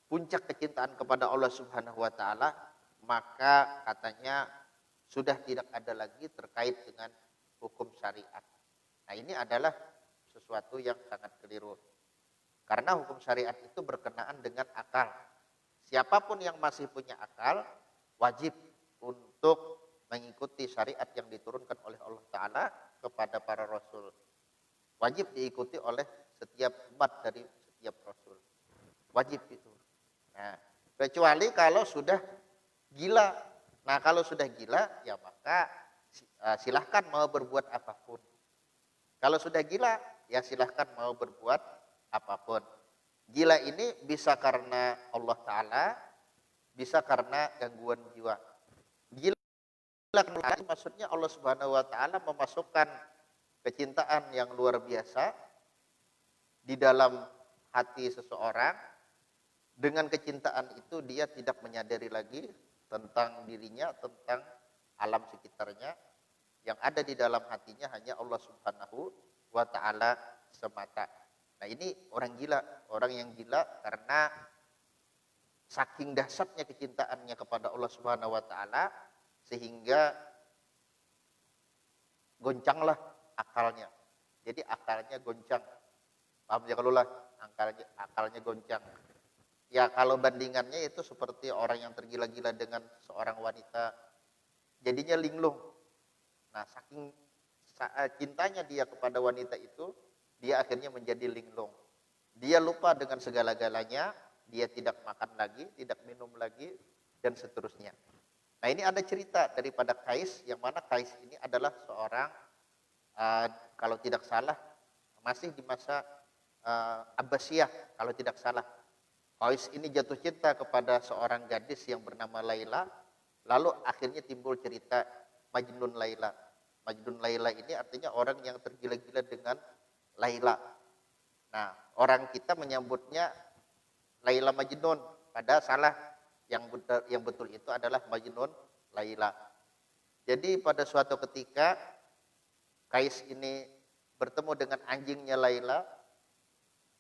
Speaker 2: puncak kecintaan kepada Allah Subhanahu wa taala, maka katanya sudah tidak ada lagi terkait dengan hukum syariat. Nah, ini adalah sesuatu yang sangat keliru. Karena hukum syariat itu berkenaan dengan akal. Siapapun yang masih punya akal wajib untuk mengikuti syariat yang diturunkan oleh Allah Ta'ala kepada para rasul. Wajib diikuti oleh setiap umat dari setiap rasul. Wajib itu. Nah, kecuali kalau sudah gila. Nah, kalau sudah gila, ya maka silahkan mau berbuat apapun. Kalau sudah gila, ya silahkan mau berbuat apapun. Gila ini bisa karena Allah Ta'ala, bisa karena gangguan jiwa. Gila maksudnya Allah Subhanahu wa taala memasukkan kecintaan yang luar biasa di dalam hati seseorang. Dengan kecintaan itu dia tidak menyadari lagi tentang dirinya, tentang alam sekitarnya. Yang ada di dalam hatinya hanya Allah Subhanahu wa taala semata. Nah, ini orang gila, orang yang gila karena saking dahsyatnya kecintaannya kepada Allah Subhanahu wa taala sehingga goncanglah akalnya. Jadi akalnya goncang. Paham ya kalau lah akalnya goncang. Ya kalau bandingannya itu seperti orang yang tergila-gila dengan seorang wanita, jadinya linglung. Nah, saking cintanya dia kepada wanita itu, dia akhirnya menjadi linglung. Dia lupa dengan segala-galanya, dia tidak makan lagi, tidak minum lagi, dan seterusnya. Nah, ini ada cerita daripada Qais, yang mana Qais ini adalah seorang, kalau tidak salah, masih di masa Abbasiyah, kalau tidak salah. Qais ini jatuh cinta kepada seorang gadis yang bernama Laila, lalu akhirnya timbul cerita Majnun Laila. Majnun Laila ini artinya orang yang tergila-gila dengan Laila. Nah, orang kita menyambutnya Laila Majnun, padahal salah. Yang betul itu adalah Majnun Laila. Jadi pada suatu ketika Qais ini bertemu dengan anjingnya Laila.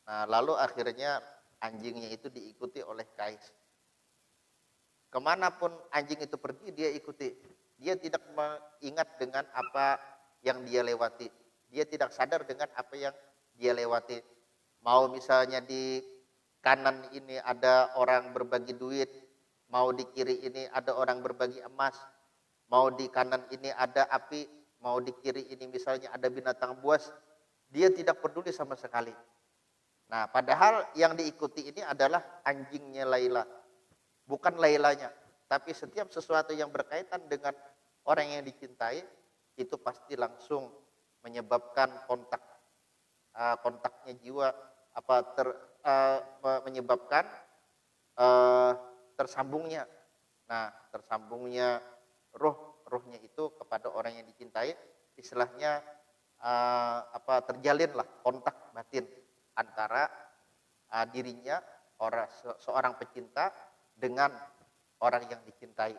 Speaker 2: Nah, lalu akhirnya anjingnya itu diikuti oleh Qais. Kemanapun anjing itu pergi, dia ikuti. Dia tidak mengingat dengan apa yang dia lewati. Dia tidak sadar dengan apa yang dia lewati. Mau misalnya di kanan ini ada orang berbagi duit, mau di kiri ini ada orang berbagi emas, mau di kanan ini ada api, mau di kiri ini misalnya ada binatang buas, dia tidak peduli sama sekali. Nah, padahal yang diikuti ini adalah anjingnya Laila, bukan Lailanya. Tapi setiap sesuatu yang berkaitan dengan orang yang dicintai, itu pasti langsung menyebabkan kontaknya jiwa, menyebabkan tersambungnya. Nah, tersambungnya rohnya itu kepada orang yang dicintai, istilahnya terjalinlah kontak batin antara dirinya seorang pecinta dengan orang yang dicintai.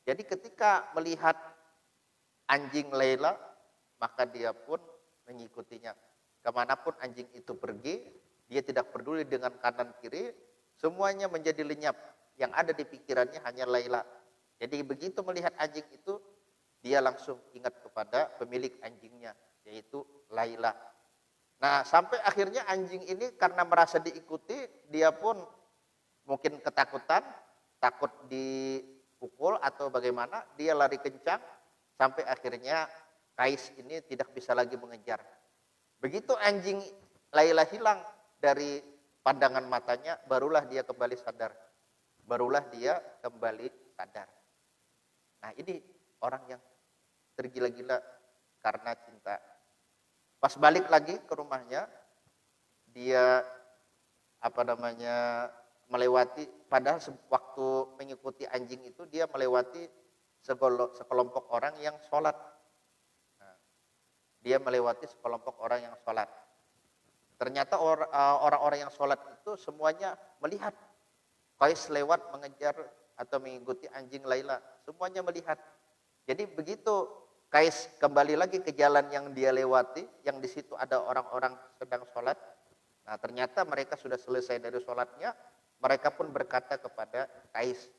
Speaker 2: Jadi ketika melihat anjing Laila, maka dia pun mengikutinya. Kemanapun anjing itu pergi, dia tidak peduli dengan kanan kiri, semuanya menjadi lenyap. Yang ada di pikirannya hanya Laila. Jadi begitu melihat anjing itu, dia langsung ingat kepada pemilik anjingnya, yaitu Laila. Nah, sampai akhirnya anjing ini karena merasa diikuti, dia pun mungkin ketakutan, takut dipukul atau bagaimana, dia lari kencang, sampai akhirnya Qais ini tidak bisa lagi mengejar. Begitu anjing Laila hilang dari pandangan matanya, barulah dia kembali sadar. Nah, ini orang yang tergila-gila karena cinta. Pas balik lagi ke rumahnya, dia melewati, padahal waktu mengikuti anjing itu dia melewati sekelompok orang yang sholat. Nah, dia melewati sekelompok orang yang sholat. Ternyata orang-orang yang sholat itu semuanya melihat Qais lewat mengejar atau mengikuti anjing Laila. Semuanya melihat. Jadi begitu Kais kembali lagi ke jalan yang dia lewati, yang di situ ada orang-orang sedang sholat. Nah, ternyata mereka sudah selesai dari sholatnya, mereka pun berkata kepada Kais,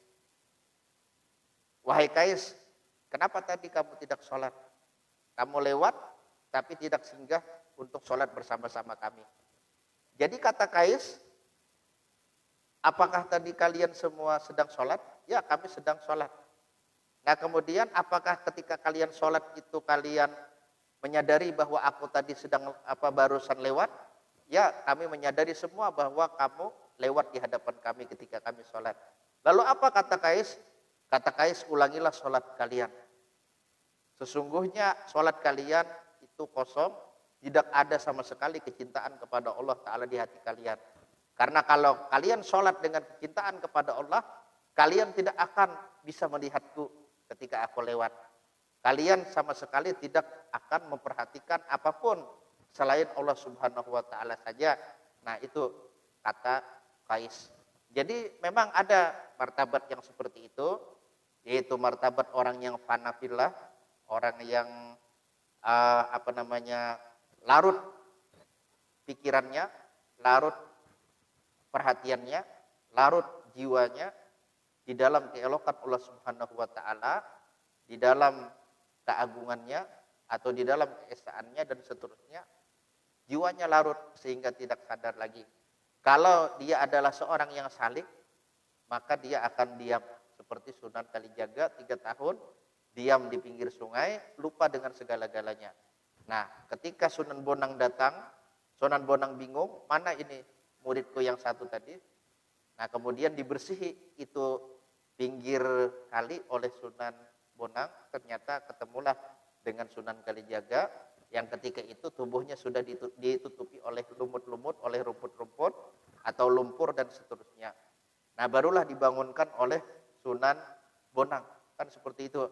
Speaker 2: "Wahai Kais, kenapa tadi kamu tidak sholat? Kamu lewat, tapi tidak singgah untuk sholat bersama-sama kami." Jadi kata Kais, "Apakah tadi kalian semua sedang sholat?" "Ya, kami sedang sholat." Nah, kemudian apakah ketika kalian sholat itu kalian menyadari bahwa aku tadi sedang barusan lewat? "Ya, kami menyadari semua bahwa kamu lewat di hadapan kami ketika kami sholat." Lalu apa kata Kais? Kata Kais, "Ulangilah sholat kalian. Sesungguhnya sholat kalian itu kosong, tidak ada sama sekali kecintaan kepada Allah Ta'ala di hati kalian. Karena kalau kalian sholat dengan kecintaan kepada Allah, kalian tidak akan bisa melihatku ketika aku lewat. Kalian sama sekali tidak akan memperhatikan apapun selain Allah Subhanahu wa Ta'ala saja." Nah, itu kata Kais. Jadi memang ada martabat yang seperti itu, yaitu martabat orang yang fana fillah, orang yang larut pikirannya, larut perhatiannya, larut jiwanya di dalam keelokan Allah Subhanahu wa Ta'ala, di dalam keagungannya atau di dalam keesaannya dan seterusnya. Jiwanya larut sehingga tidak sadar lagi. Kalau dia adalah seorang yang salik, maka dia akan diam seperti Sunan Kalijaga 3 tahun diam di pinggir sungai, lupa dengan segala-galanya. Nah, ketika Sunan Bonang datang, Sunan Bonang bingung, mana ini muridku yang satu tadi? Nah, kemudian dibersihi itu pinggir kali oleh Sunan Bonang, ternyata ketemulah dengan Sunan Kalijaga yang ketika itu tubuhnya sudah ditutupi oleh lumut-lumut, oleh rumput-rumput atau lumpur dan seterusnya. Nah, barulah dibangunkan oleh Sunan Bonang, kan seperti itu.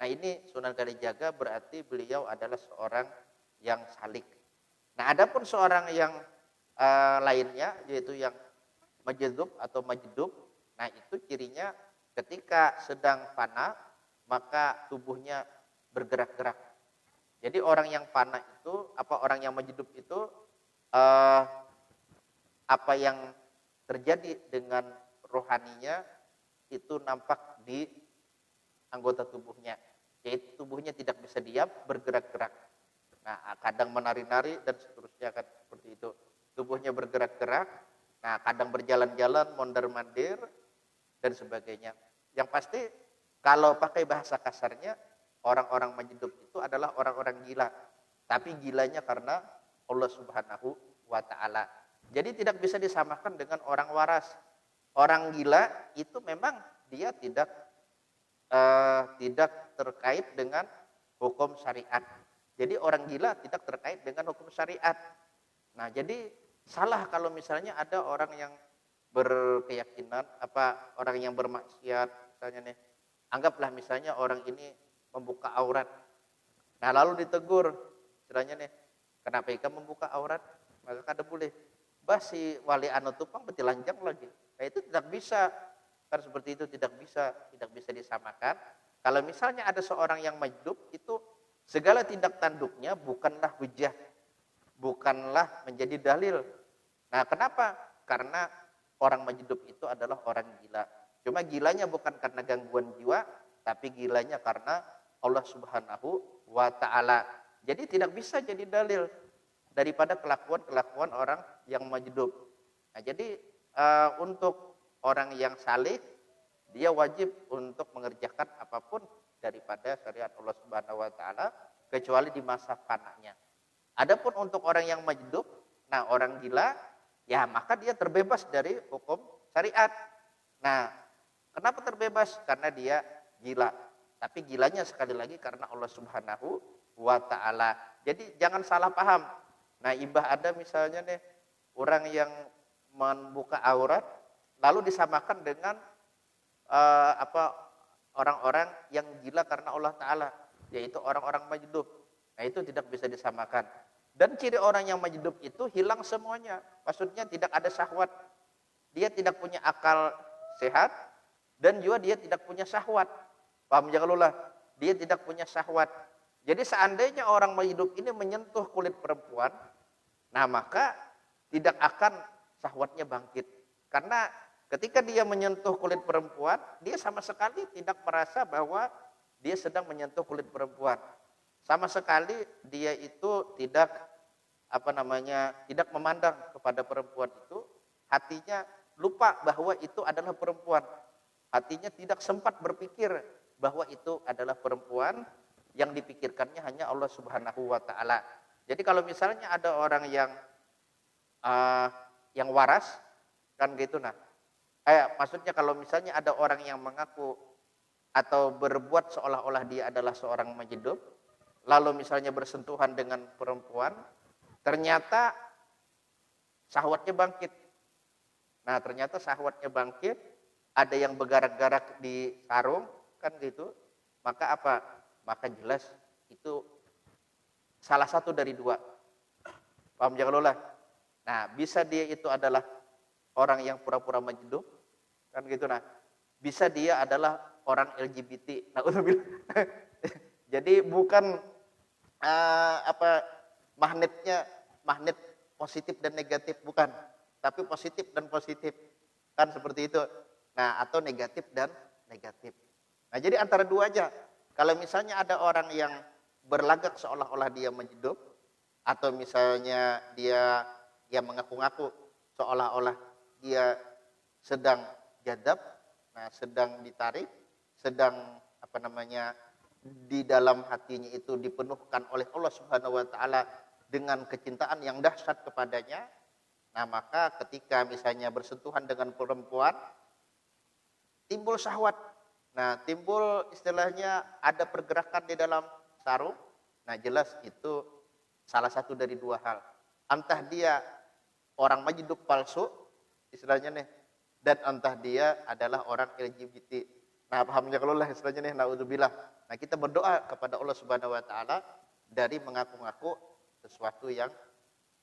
Speaker 2: Nah, ini Sunan Kalijaga berarti beliau adalah seorang yang salik. Nah, adapun seorang yang lainnya yaitu yang majdub atau majdub, nah itu cirinya ketika sedang fana maka tubuhnya bergerak-gerak. Jadi orang yang fana itu, orang yang majdub itu apa yang terjadi dengan rohaninya itu nampak di anggota tubuhnya. Yaitu tubuhnya tidak bisa diam, bergerak-gerak. Nah, kadang menari-nari dan seterusnya kan seperti itu. Tubuhnya bergerak-gerak, nah kadang berjalan-jalan, mondar-mandir dan sebagainya. Yang pasti kalau pakai bahasa kasarnya, orang-orang majdub itu adalah orang-orang gila. Tapi gilanya karena Allah Subhanahu wa Ta'ala. Jadi tidak bisa disamakan dengan orang waras. Orang gila itu memang dia tidak terkait dengan hukum syariat. Jadi orang gila tidak terkait dengan hukum syariat. Nah, jadi salah kalau misalnya ada orang yang berkeyakinan orang yang bermaksiat misalnya nih. Anggaplah misalnya orang ini membuka aurat. Nah, lalu ditegur istilahnya nih, "Kenapa kamu membuka aurat?" Maka kada boleh. Si wali anu tupang betilanjang lagi. Nah, itu tidak bisa. Kan seperti itu tidak bisa disamakan. Kalau misalnya ada seorang yang majdub itu segala tindak tanduknya bukanlah hujah, bukanlah menjadi dalil. Nah, kenapa? Karena orang majdub itu adalah orang gila. Cuma gilanya bukan karena gangguan jiwa, tapi gilanya karena Allah Subhanahu wa Ta'ala. Jadi tidak bisa jadi dalil daripada kelakuan orang yang majdub. Nah, jadi untuk orang yang salih, dia wajib untuk mengerjakan apapun daripada syariat Allah Subhanahu wa Ta'ala kecuali di masa fananya. Adapun untuk orang yang majdub, nah orang gila, ya maka dia terbebas dari hukum syariat. Nah, kenapa terbebas? Karena dia gila. Tapi gilanya sekali lagi karena Allah Subhanahu wa Ta'ala. Jadi jangan salah paham. Nah, imbah ada misalnya nih orang yang membuka aurat lalu disamakan dengan orang-orang yang gila karena Allah Ta'ala, yaitu orang-orang majdub. Nah, itu tidak bisa disamakan. Dan ciri orang yang majdub itu hilang semuanya. Maksudnya tidak ada syahwat. Dia tidak punya akal sehat dan juga dia tidak punya syahwat. Paham janganlah? Dia tidak punya syahwat. Jadi seandainya orang hidup ini menyentuh kulit perempuan, nah maka tidak akan syahwatnya bangkit. Karena ketika dia menyentuh kulit perempuan, dia sama sekali tidak merasa bahwa dia sedang menyentuh kulit perempuan. Sama sekali dia itu tidak tidak memandang kepada perempuan itu, hatinya lupa bahwa itu adalah perempuan. Hatinya tidak sempat berpikir bahwa itu adalah perempuan, yang dipikirkannya hanya Allah Subhanahu wa taala. Jadi kalau misalnya ada orang yang waras kan gitu, nah. Maksudnya kalau misalnya ada orang yang mengaku atau berbuat seolah-olah dia adalah seorang majnun, lalu misalnya bersentuhan dengan perempuan, ternyata syahwatnya bangkit. Nah, ternyata syahwatnya bangkit, ada yang bergarak-garak di sarung, kan gitu. Maka apa? Maka jelas itu salah satu dari dua. Paham ya kalau lah? Nah, bisa dia itu adalah orang yang pura-pura majnun, kan gitu. Nah, bisa dia adalah orang LGBT. Nah, jadi bukan magnet positif dan negatif, bukan, tapi positif dan positif, kan seperti itu. Nah, atau negatif dan negatif. Nah, jadi antara dua aja. Kalau misalnya ada orang yang berlagak seolah-olah dia majnun, atau misalnya dia yang mengaku-ngaku seolah-olah dia sedang jadab, nah sedang ditarik, sedang di dalam hatinya itu dipenuhkan oleh Allah Subhanahu wa taala dengan kecintaan yang dahsyat kepadanya. Nah, maka ketika misalnya bersentuhan dengan perempuan, timbul syahwat. Nah, timbul istilahnya ada pergerakan di dalam sarung. Nah, jelas itu salah satu dari dua hal. Entah dia orang majnun palsu, istilahnya nih, dan entah dia adalah orang LGBT. Nah, pahamnya kalau lah istilahnya nih, naudzubillah. Nah, kita berdoa kepada Allah Subhanahu wa taala dari mengaku-ngaku sesuatu yang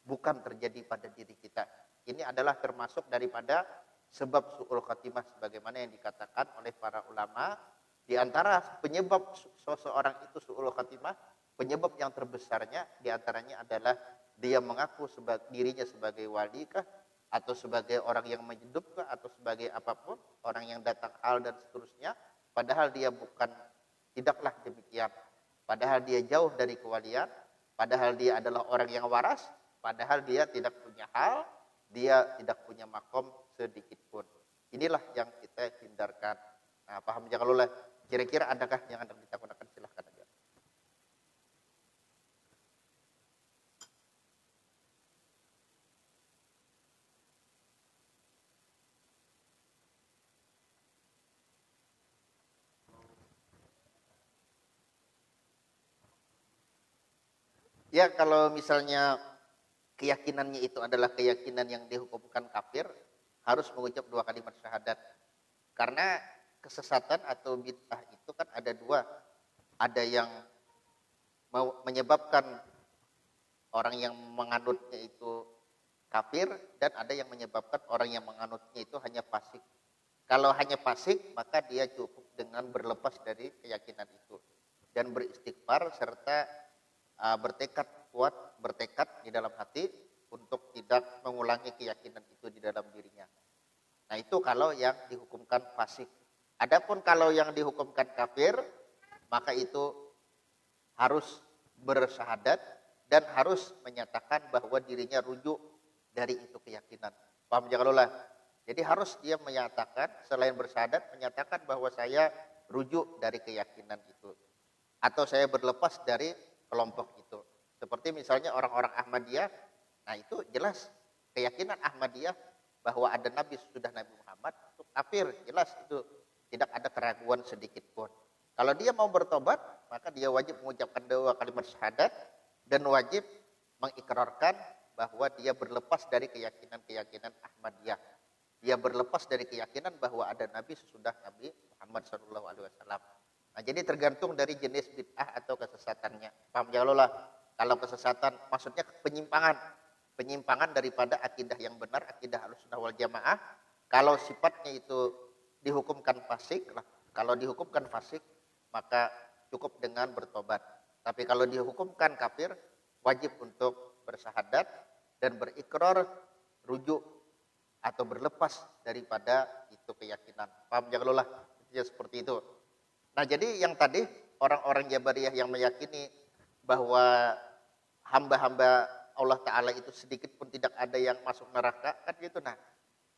Speaker 2: bukan terjadi pada diri kita. Ini adalah termasuk daripada sebab su'ul khatimah sebagaimana yang dikatakan oleh para ulama. Di antara penyebab seseorang itu su'ul khatimah, penyebab yang terbesarnya di antaranya adalah dia mengaku dirinya sebagai wali kah, atau sebagai orang yang majnun kah, atau sebagai apapun, orang yang datang hal dan seterusnya, padahal dia bukan, tidaklah demikian. Padahal dia jauh dari kewalian, padahal dia adalah orang yang waras, padahal dia tidak punya hal, dia tidak punya makom sedikit pun. Inilah yang kita hindarkan. Nah, paham ya kalau lah. Kira-kira adakah yang Anda ditakutkan? Silahkan aja. Ya, kalau misalnya keyakinannya itu adalah keyakinan yang dihukumkan kafir, harus mengucap dua kalimat syahadat. Karena kesesatan atau bid'ah itu kan ada dua. Ada yang menyebabkan orang yang menganutnya itu kafir, dan ada yang menyebabkan orang yang menganutnya itu hanya fasik. Kalau hanya fasik, maka dia cukup dengan berlepas dari keyakinan itu dan beristighfar serta bertekad kuat, bertekad di dalam hati untuk tidak mengulangi keyakinan itu di dalam dirinya. Nah, itu kalau yang dihukumkan fasik. Adapun kalau yang dihukumkan kafir, maka itu harus bersyahadat dan harus menyatakan bahwa dirinya rujuk dari itu keyakinan. Paham ya kalau lah? Jadi harus dia menyatakan, selain bersyahadat, menyatakan bahwa saya rujuk dari keyakinan itu, atau saya berlepas dari kelompok itu. Seperti misalnya orang-orang Ahmadiyah, nah itu jelas keyakinan Ahmadiyah bahwa ada Nabi sudah Nabi Muhammad, itu kafir, jelas itu tidak ada keraguan sedikit pun. Kalau dia mau bertobat, maka dia wajib mengucapkan dua kalimat syahadat dan wajib mengikrarkan bahwa dia berlepas dari keyakinan-keyakinan Ahmadiyah. Dia berlepas dari keyakinan bahwa ada Nabi sesudah Nabi Muhammad SAW. Nah, jadi tergantung dari jenis bid'ah atau kesesatannya. Paham ya Allah? Kalau kesesatan maksudnya penyimpangan daripada akidah yang benar, akidah Ahlussunnah wal Jamaah. Kalau sifatnya itu dihukumkan fasik, kalau dihukumkan fasik maka cukup dengan bertobat. Tapi kalau dihukumkan kafir, wajib untuk bersyahadat dan berikrar rujuk atau berlepas daripada itu keyakinan. Paham ya kalau lah seperti itu. Nah, jadi yang tadi orang-orang Jabariyah yang meyakini bahwa hamba-hamba Allah Ta'ala itu sedikit pun tidak ada yang masuk neraka, kan gitu. Nah,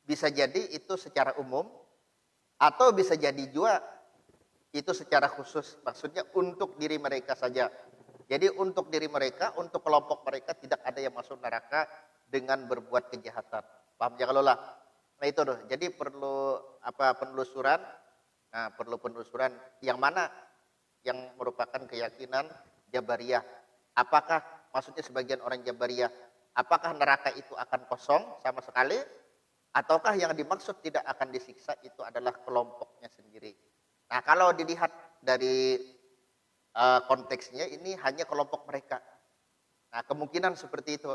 Speaker 2: bisa jadi itu secara umum, atau bisa jadi juga itu secara khusus, maksudnya untuk diri mereka saja. Jadi untuk diri mereka, untuk kelompok mereka tidak ada yang masuk neraka dengan berbuat kejahatan. Paham ya kalau lah? Nah itu tuh, jadi perlu penelusuran. Nah, perlu penelusuran yang mana yang merupakan keyakinan Jabariyah. Apakah maksudnya sebagian orang Jabariyah, apakah neraka itu akan kosong sama sekali, ataukah yang dimaksud tidak akan disiksa itu adalah kelompoknya sendiri. Nah, kalau dilihat dari konteksnya ini hanya kelompok mereka. Nah, kemungkinan seperti itu.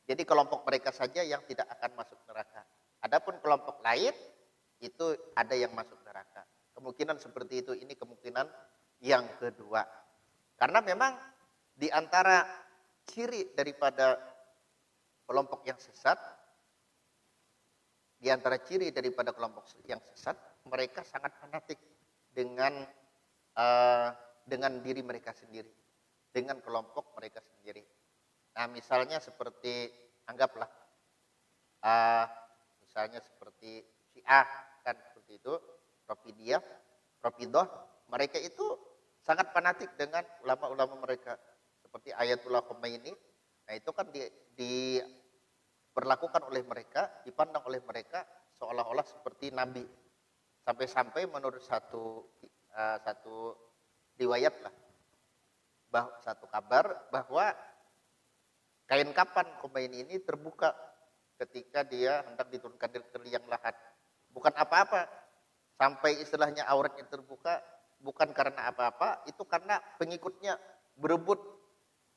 Speaker 2: Jadi kelompok mereka saja yang tidak akan masuk neraka. Adapun kelompok lain itu ada yang masuk neraka. Kemungkinan seperti itu, ini kemungkinan yang kedua. Karena memang di antara ciri daripada kelompok yang sesat, di antara ciri daripada kelompok yang sesat, mereka sangat fanatik dengan diri mereka sendiri, dengan kelompok mereka sendiri. Nah, misalnya seperti anggaplah, misalnya seperti Syiah kan seperti itu, Rafidhah, mereka itu sangat fanatik dengan ulama-ulama mereka, seperti Ayatullah Khomeini. Nah, itu kan diperlakukan oleh mereka, dipandang oleh mereka seolah-olah seperti nabi. Sampai-sampai menurut satu riwayat lah, satu kabar bahwa kain kapan Khomeini ini terbuka ketika dia hendak diturunkan ke liang lahat. Bukan apa-apa, sampai istilahnya auratnya terbuka, bukan karena apa-apa, itu karena pengikutnya berebut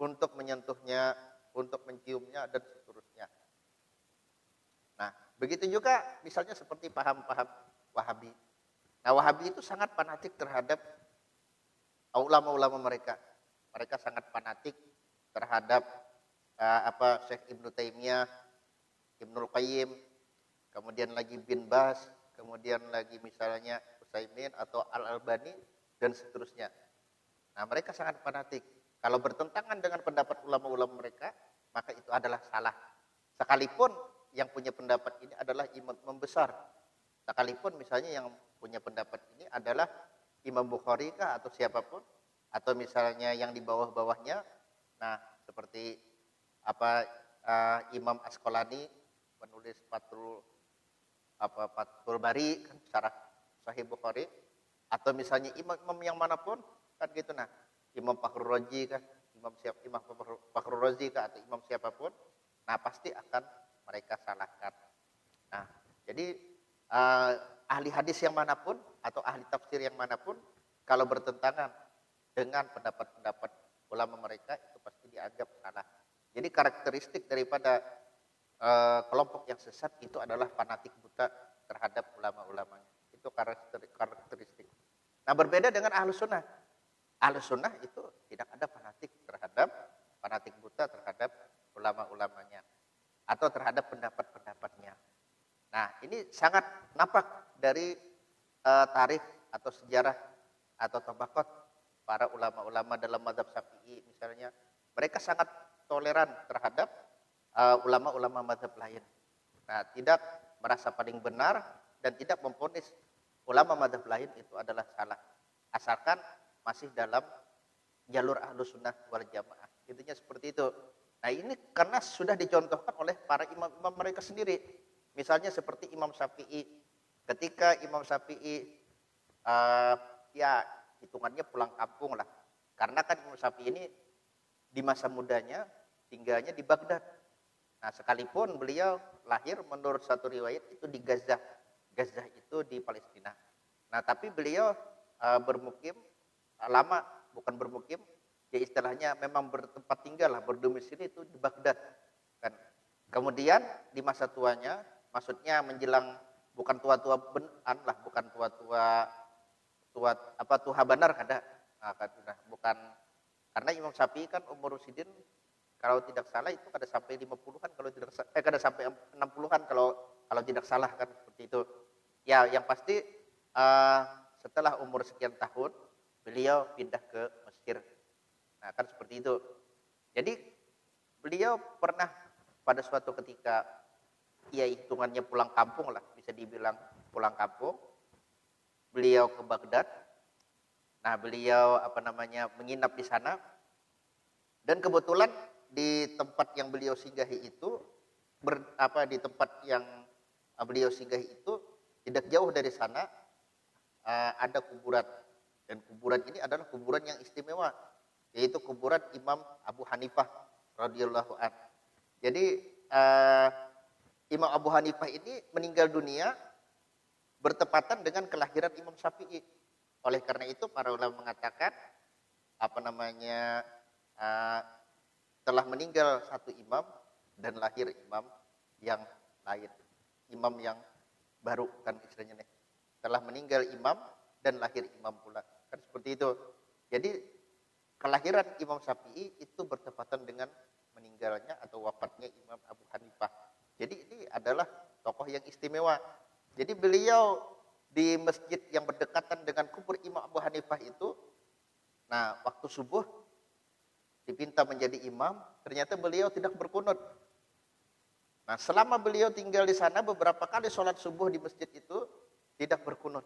Speaker 2: untuk menyentuhnya, untuk menciumnya, dan seterusnya. Nah, begitu juga misalnya seperti paham-paham Wahabi. Nah, Wahabi itu sangat fanatik terhadap ulama-ulama mereka. Mereka sangat fanatik terhadap Syekh Ibnu Taimiyah, Ibnul Qayyim, kemudian lagi Bin Baz, kemudian lagi misalnya Utsaimin atau Al-Albani dan seterusnya. Nah, mereka sangat fanatik. Kalau bertentangan dengan pendapat ulama-ulama mereka, maka itu adalah salah. Sekalipun yang punya pendapat ini adalah imam besar. Sekalipun misalnya yang punya pendapat ini adalah Imam Bukhari kah atau siapapun, atau misalnya yang di bawah-bawahnya. Nah, seperti Imam Asqalani penulis Fathul Bari kan secara Sahih Bukhari, atau misalnya imam yang manapun kan gitu. Nah, Imam Fakhrul Razi kan, Imam Fakhrul Razi kah atau imam siapapun, nah pasti akan mereka salahkan. Nah, jadi ahli hadis yang manapun atau ahli tafsir yang manapun, kalau bertentangan dengan pendapat-pendapat ulama mereka, itu pasti dianggap salah. Jadi karakteristik daripada kelompok yang sesat itu adalah fanatik buta terhadap ulama-ulamanya. Itu karakteristik. Nah, berbeda dengan Ahlus Sunnah. Ahlus Sunnah itu tidak ada fanatik buta terhadap ulama-ulamanya atau terhadap pendapat-pendapatnya. Nah, ini sangat nampak dari tarikh atau sejarah atau tabaqat para ulama-ulama dalam mazhab Syafi'i misalnya. Mereka sangat toleran terhadap ulama-ulama mazhab lain. Nah, tidak merasa paling benar dan tidak memvonis ulama mazhab lain itu adalah salah, asalkan masih dalam jalur Ahlus Sunnah wal Jamaah. Intinya seperti itu. Nah, ini karena sudah dicontohkan oleh para imam-imam mereka sendiri. Misalnya seperti Imam Syafi'i. Ketika Imam Syafi'i ya hitungannya pulang kampung lah. Karena kan Imam Syafi'i ini di masa mudanya tinggalnya di Baghdad. Nah, sekalipun beliau lahir menurut satu riwayat itu di Gaza. Gaza itu di Palestina. Nah, tapi beliau bermukim lama, bukan bermukim, ya istilahnya memang bertempat tinggal lah, berdomisili itu di Baghdad. Kan. Kemudian di masa tuanya, maksudnya menjelang bukan tua-tua lah, bukan tua-tua tua benar kada. Nah, bukan Karena Imam Syafi'i kan umur Sidin kalau tidak salah itu kada sampai 50-an kalau tidak kada sampai 60-an kalau tidak salah kan seperti itu. Ya, yang pasti setelah umur sekian tahun beliau pindah ke Mesir. Nah, kan seperti itu. Jadi beliau pernah pada suatu ketika ya hitungannya pulang kampung lah, bisa dibilang pulang kampung. Beliau ke Baghdad. Nah, beliau menginap di sana. Dan kebetulan di tempat yang beliau singgahi itu di tempat yang beliau singgahi itu tidak jauh dari sana ada kuburan. Dan kuburan ini adalah kuburan yang istimewa, yaitu kuburan Imam Abu Hanifah radhiyallahu an. Jadi Imam Abu Hanifah ini meninggal dunia bertepatan dengan kelahiran Imam Syafi'i. Oleh karena itu para ulama mengatakan telah meninggal satu imam dan lahir imam yang lain. Imam yang baru kan istilahnya nih. Telah meninggal imam dan lahir imam pula. Kan seperti itu. Jadi kelahiran Imam Syafi'i itu bertepatan dengan meninggalnya atau wafatnya Imam Abu Hanifah. Jadi ini adalah tokoh yang istimewa. Jadi beliau di masjid yang berdekatan dengan kubur Imam Abu Hanifah itu, nah waktu subuh dipinta menjadi imam, ternyata beliau tidak berkunut. Nah selama beliau tinggal di sana beberapa kali sholat subuh di masjid itu tidak berkunut.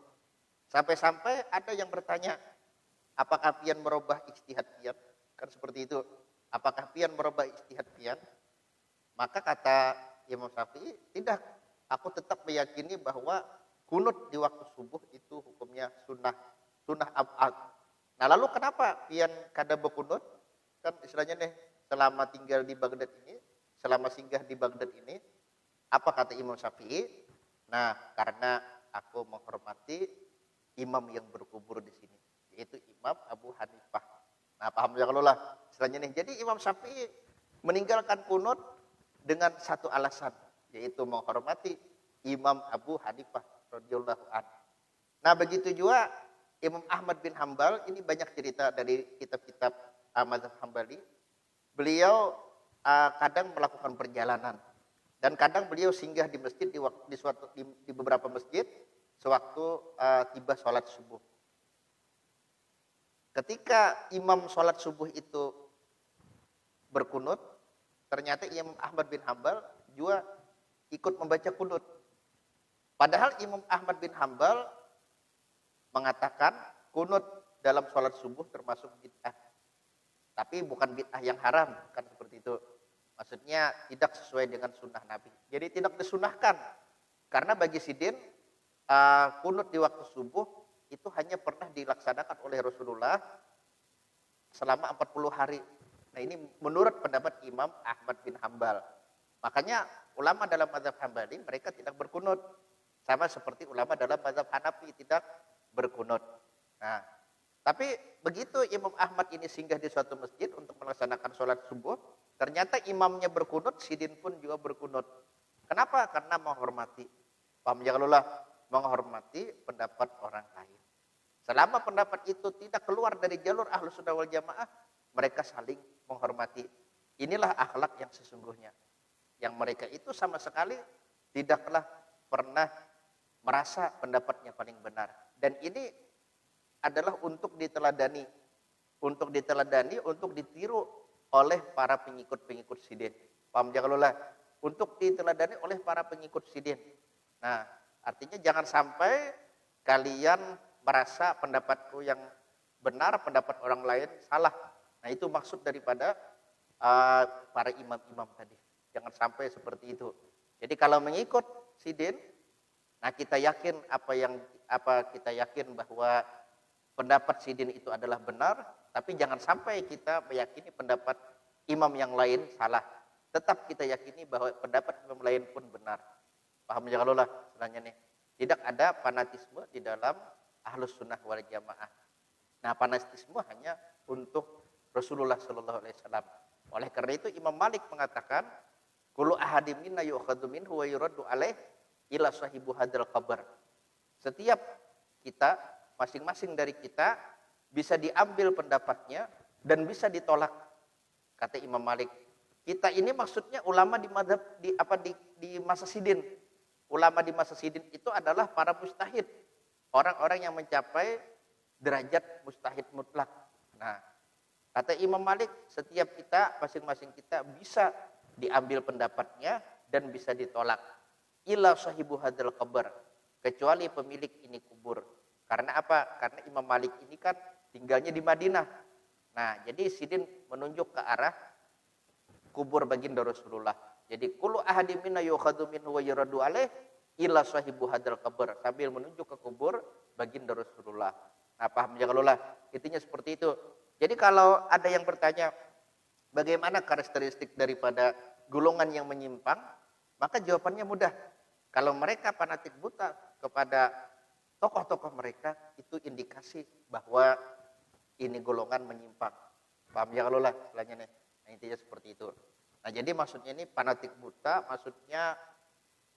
Speaker 2: Sampai-sampai ada yang bertanya, apakah pian merubah ijtihad pian? Kan seperti itu. Apakah pian merubah ijtihad pian? Maka kata Imam Syafi'i, tidak. Aku tetap meyakini bahwa kunut di waktu subuh itu hukumnya sunnah abad. Nah lalu kenapa pian kada berkunut? Kan istilahnya nih, selama tinggal di Baghdad ini, selama singgah di Baghdad ini, apa kata Imam Syafi'i? Nah, karena aku menghormati imam yang berkubur di sini, yaitu Imam Abu Hanifah. Nah, paham ya kalau lah istilahnya nih. Jadi Imam Syafi'i meninggalkan kunut dengan satu alasan, yaitu menghormati Imam Abu Hanifah radhiyallahu anhu. Nah, begitu juga Imam Ahmad bin Hambal, ini banyak cerita dari kitab-kitab mazhab Hambali. Beliau kadang melakukan perjalanan dan kadang beliau singgah di masjid di beberapa masjid sewaktu tiba sholat subuh. Ketika imam sholat subuh itu berkunut, ternyata Imam Ahmad bin Hambal juga ikut membaca kunut. Padahal Imam Ahmad bin Hambal mengatakan kunut dalam sholat subuh termasuk bid'ah. Tapi bukan bid'ah yang haram, kan seperti itu. Maksudnya tidak sesuai dengan sunnah Nabi. Jadi tidak disunahkan. Karena bagi Sidin, kunut di waktu subuh itu hanya pernah dilaksanakan oleh Rasulullah selama 40 hari. Nah ini menurut pendapat Imam Ahmad bin Hambal. Makanya ulama dalam mazhab Hambali mereka tidak berkunut. Sama seperti ulama dalam mazhab Hanafi tidak berkunut. Nah, tapi begitu Imam Ahmad ini singgah di suatu masjid untuk melaksanakan sholat subuh, ternyata imamnya berkunut, Sidin pun juga berkunut. Kenapa? Karena menghormati. Paham ya kalau lah? Menghormati pendapat orang lain. Selama pendapat itu tidak keluar dari jalur Ahlus Sunnah wal Jamaah, mereka saling menghormati. Inilah akhlak yang sesungguhnya. Yang mereka itu sama sekali tidaklah pernah merasa pendapatnya paling benar. Dan ini adalah untuk diteladani. Untuk ditiru oleh para pengikut-pengikut Sidin. Paham ya kalau lah? Untuk diteladani oleh para pengikut Sidin. Nah, artinya jangan sampai kalian merasa pendapatku yang benar, pendapat orang lain salah. Nah, itu maksud daripada para imam-imam tadi. Jangan sampai seperti itu. Jadi kalau mengikut Sidin, nah kita yakin kita yakin bahwa pendapat Sidin itu adalah benar, tapi jangan sampai kita meyakini pendapat imam yang lain salah. Tetap kita yakini bahwa pendapat imam lain pun benar. Paham ya kalau lah sebenarnya nih. Tidak ada fanatisme di dalam Ahlus Sunnah wal Jamaah. Nah, fanatisme hanya untuk Rasulullah sallallahu alaihi wasallam. Oleh karena itu Imam Malik mengatakan, kullu ahadim minna yu'khadhu minhu wa yuraddu alaih ila sahibu hadzal qabr. Setiap kita, masing-masing dari kita bisa diambil pendapatnya dan bisa ditolak. Kata Imam Malik. Kita ini maksudnya ulama di madhab di masa sidin. Ulama di masa sidin itu adalah para mujtahid. Orang-orang yang mencapai derajat mujtahid mutlak. Nah, kata Imam Malik, setiap kita, masing-masing kita bisa diambil pendapatnya dan bisa ditolak. Ila sahibu hadal qabr, kecuali pemilik ini kubur. Karena apa? Karena Imam Malik ini kan tinggalnya di Madinah. Nah, jadi sidin menunjuk ke arah kubur baginda Rasulullah. Jadi kullu ahadin minna yukhadhu minhu wa yuradu alaih ila sahibu hadal qabr, sambil menunjuk ke kubur baginda Rasulullah. Nah, paham ya kalau lah? Intinya seperti itu. Jadi kalau ada yang bertanya bagaimana karakteristik daripada golongan yang menyimpang, maka jawabannya mudah. Kalau mereka fanatik buta kepada tokoh-tokoh mereka, itu indikasi bahwa ini golongan menyimpang. Paham ya kalau lah istilahnya nih. Nah, intinya seperti itu. Nah, jadi maksudnya ini fanatik buta, maksudnya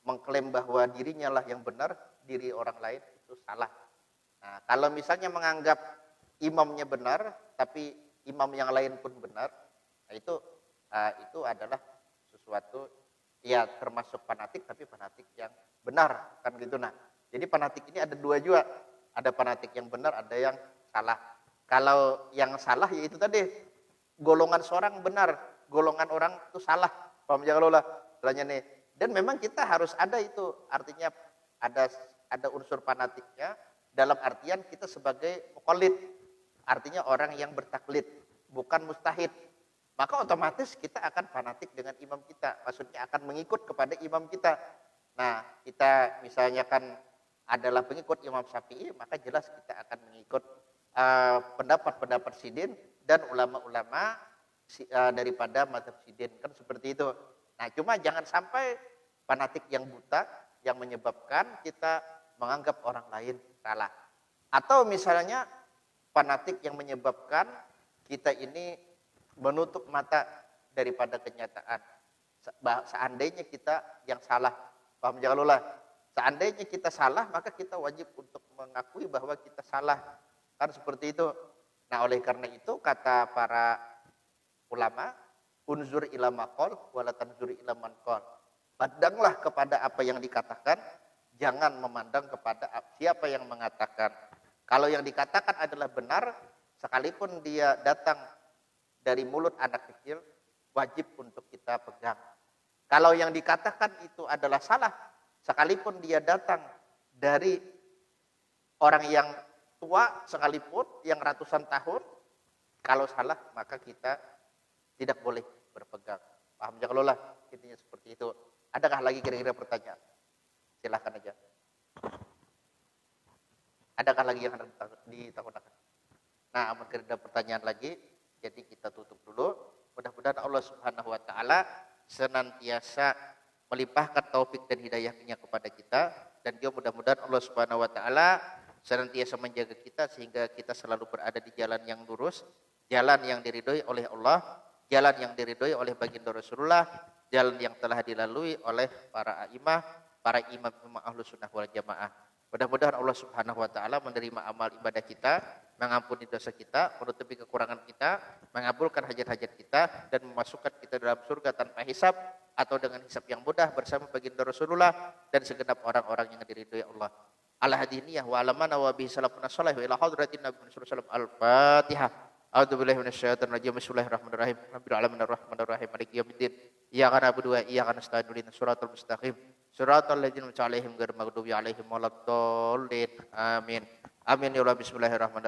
Speaker 2: mengklaim bahwa dirinya lah yang benar, diri orang lain itu salah. Nah, kalau misalnya menganggap imamnya benar, tapi imam yang lain pun benar, nah itu adalah sesuatu ya termasuk fanatik, tapi fanatik yang benar, kan gitu. Nah, jadi fanatik ini ada dua juga, ada fanatik yang benar, ada yang salah. Kalau yang salah ya itu tadi, golongan seorang benar, golongan orang itu salah. Paham ya kalau lah istilahnya nih. Dan memang kita harus ada itu, artinya ada unsur fanatiknya dalam artian kita sebagai muqallid, artinya orang yang bertaklid, bukan mustahid. Maka otomatis kita akan fanatik dengan imam kita, maksudnya akan mengikut kepada imam kita. Nah, kita misalnya kan adalah pengikut Imam Syafi'i, maka jelas kita akan mengikut pendapat-pendapat sidin dan ulama-ulama daripada mazhab sidin, kan seperti itu. Nah, cuma jangan sampai fanatik yang buta yang menyebabkan kita menganggap orang lain salah. Atau misalnya fanatik yang menyebabkan kita ini menutup mata daripada kenyataan. Seandainya kita yang salah, paham ya kalau lah? Seandainya kita salah, maka kita wajib untuk mengakui bahwa kita salah. Kan seperti itu. Nah, oleh karena itu kata para ulama, unzur ila maqal wala tanzur ila man qal. Pandanglah kepada apa yang dikatakan, jangan memandang kepada siapa yang mengatakan. Kalau yang dikatakan adalah benar, sekalipun dia datang dari mulut anak kecil, wajib untuk kita pegang. Kalau yang dikatakan itu adalah salah, sekalipun dia datang dari orang yang tua sekalipun, yang ratusan tahun, kalau salah maka kita tidak boleh berpegang. Paham ya kalau lah, intinya seperti itu. Adakah lagi kira-kira pertanyaan? Silahkan aja. Adakah lagi yang harus ditanyakan? Nah, amun ada pertanyaan lagi, jadi kita tutup dulu. Mudah-mudahan Allah Subhanahu wa taala senantiasa melimpahkan taufik dan hidayahnya kepada kita, dan juga mudah-mudahan Allah Subhanahu wa taala senantiasa menjaga kita sehingga kita selalu berada di jalan yang lurus, jalan yang diridhoi oleh Allah, jalan yang diridhoi oleh baginda Rasulullah, jalan yang telah dilalui oleh para a'imah, para imam-imam Ahlus Sunnah wal Jamaah. Mudah-mudahan Allah Subhanahu wa taala menerima amal ibadah kita, mengampuni dosa kita, menutupi kekurangan kita, mengabulkan hajat-hajat kita, dan memasukkan kita dalam surga tanpa hisab atau dengan hisab yang mudah bersama baginda Rasulullah dan segenap orang-orang yang diridhoi Allah. Al-hadiniyah wa alamana wa bihi salafuna sholih wa ila hadratin Nabi sallallahu alaihi wasallam. Al-Fatihah. A'udzu billahi minasyaitonir rajim. Bismillahirrahmanirrahim. Rabbil alamin arrahmanir rahim maliki yaumiddin. Iyyaka na'budu wa iyyaka nasta'in ihdinas siratal mustaqim. Siratal ladzina an'amta 'alaihim ghairil maghdubi 'alaihim waladdallin. Amin. Amin ya Allah. Bismillahirrahmanirrahim.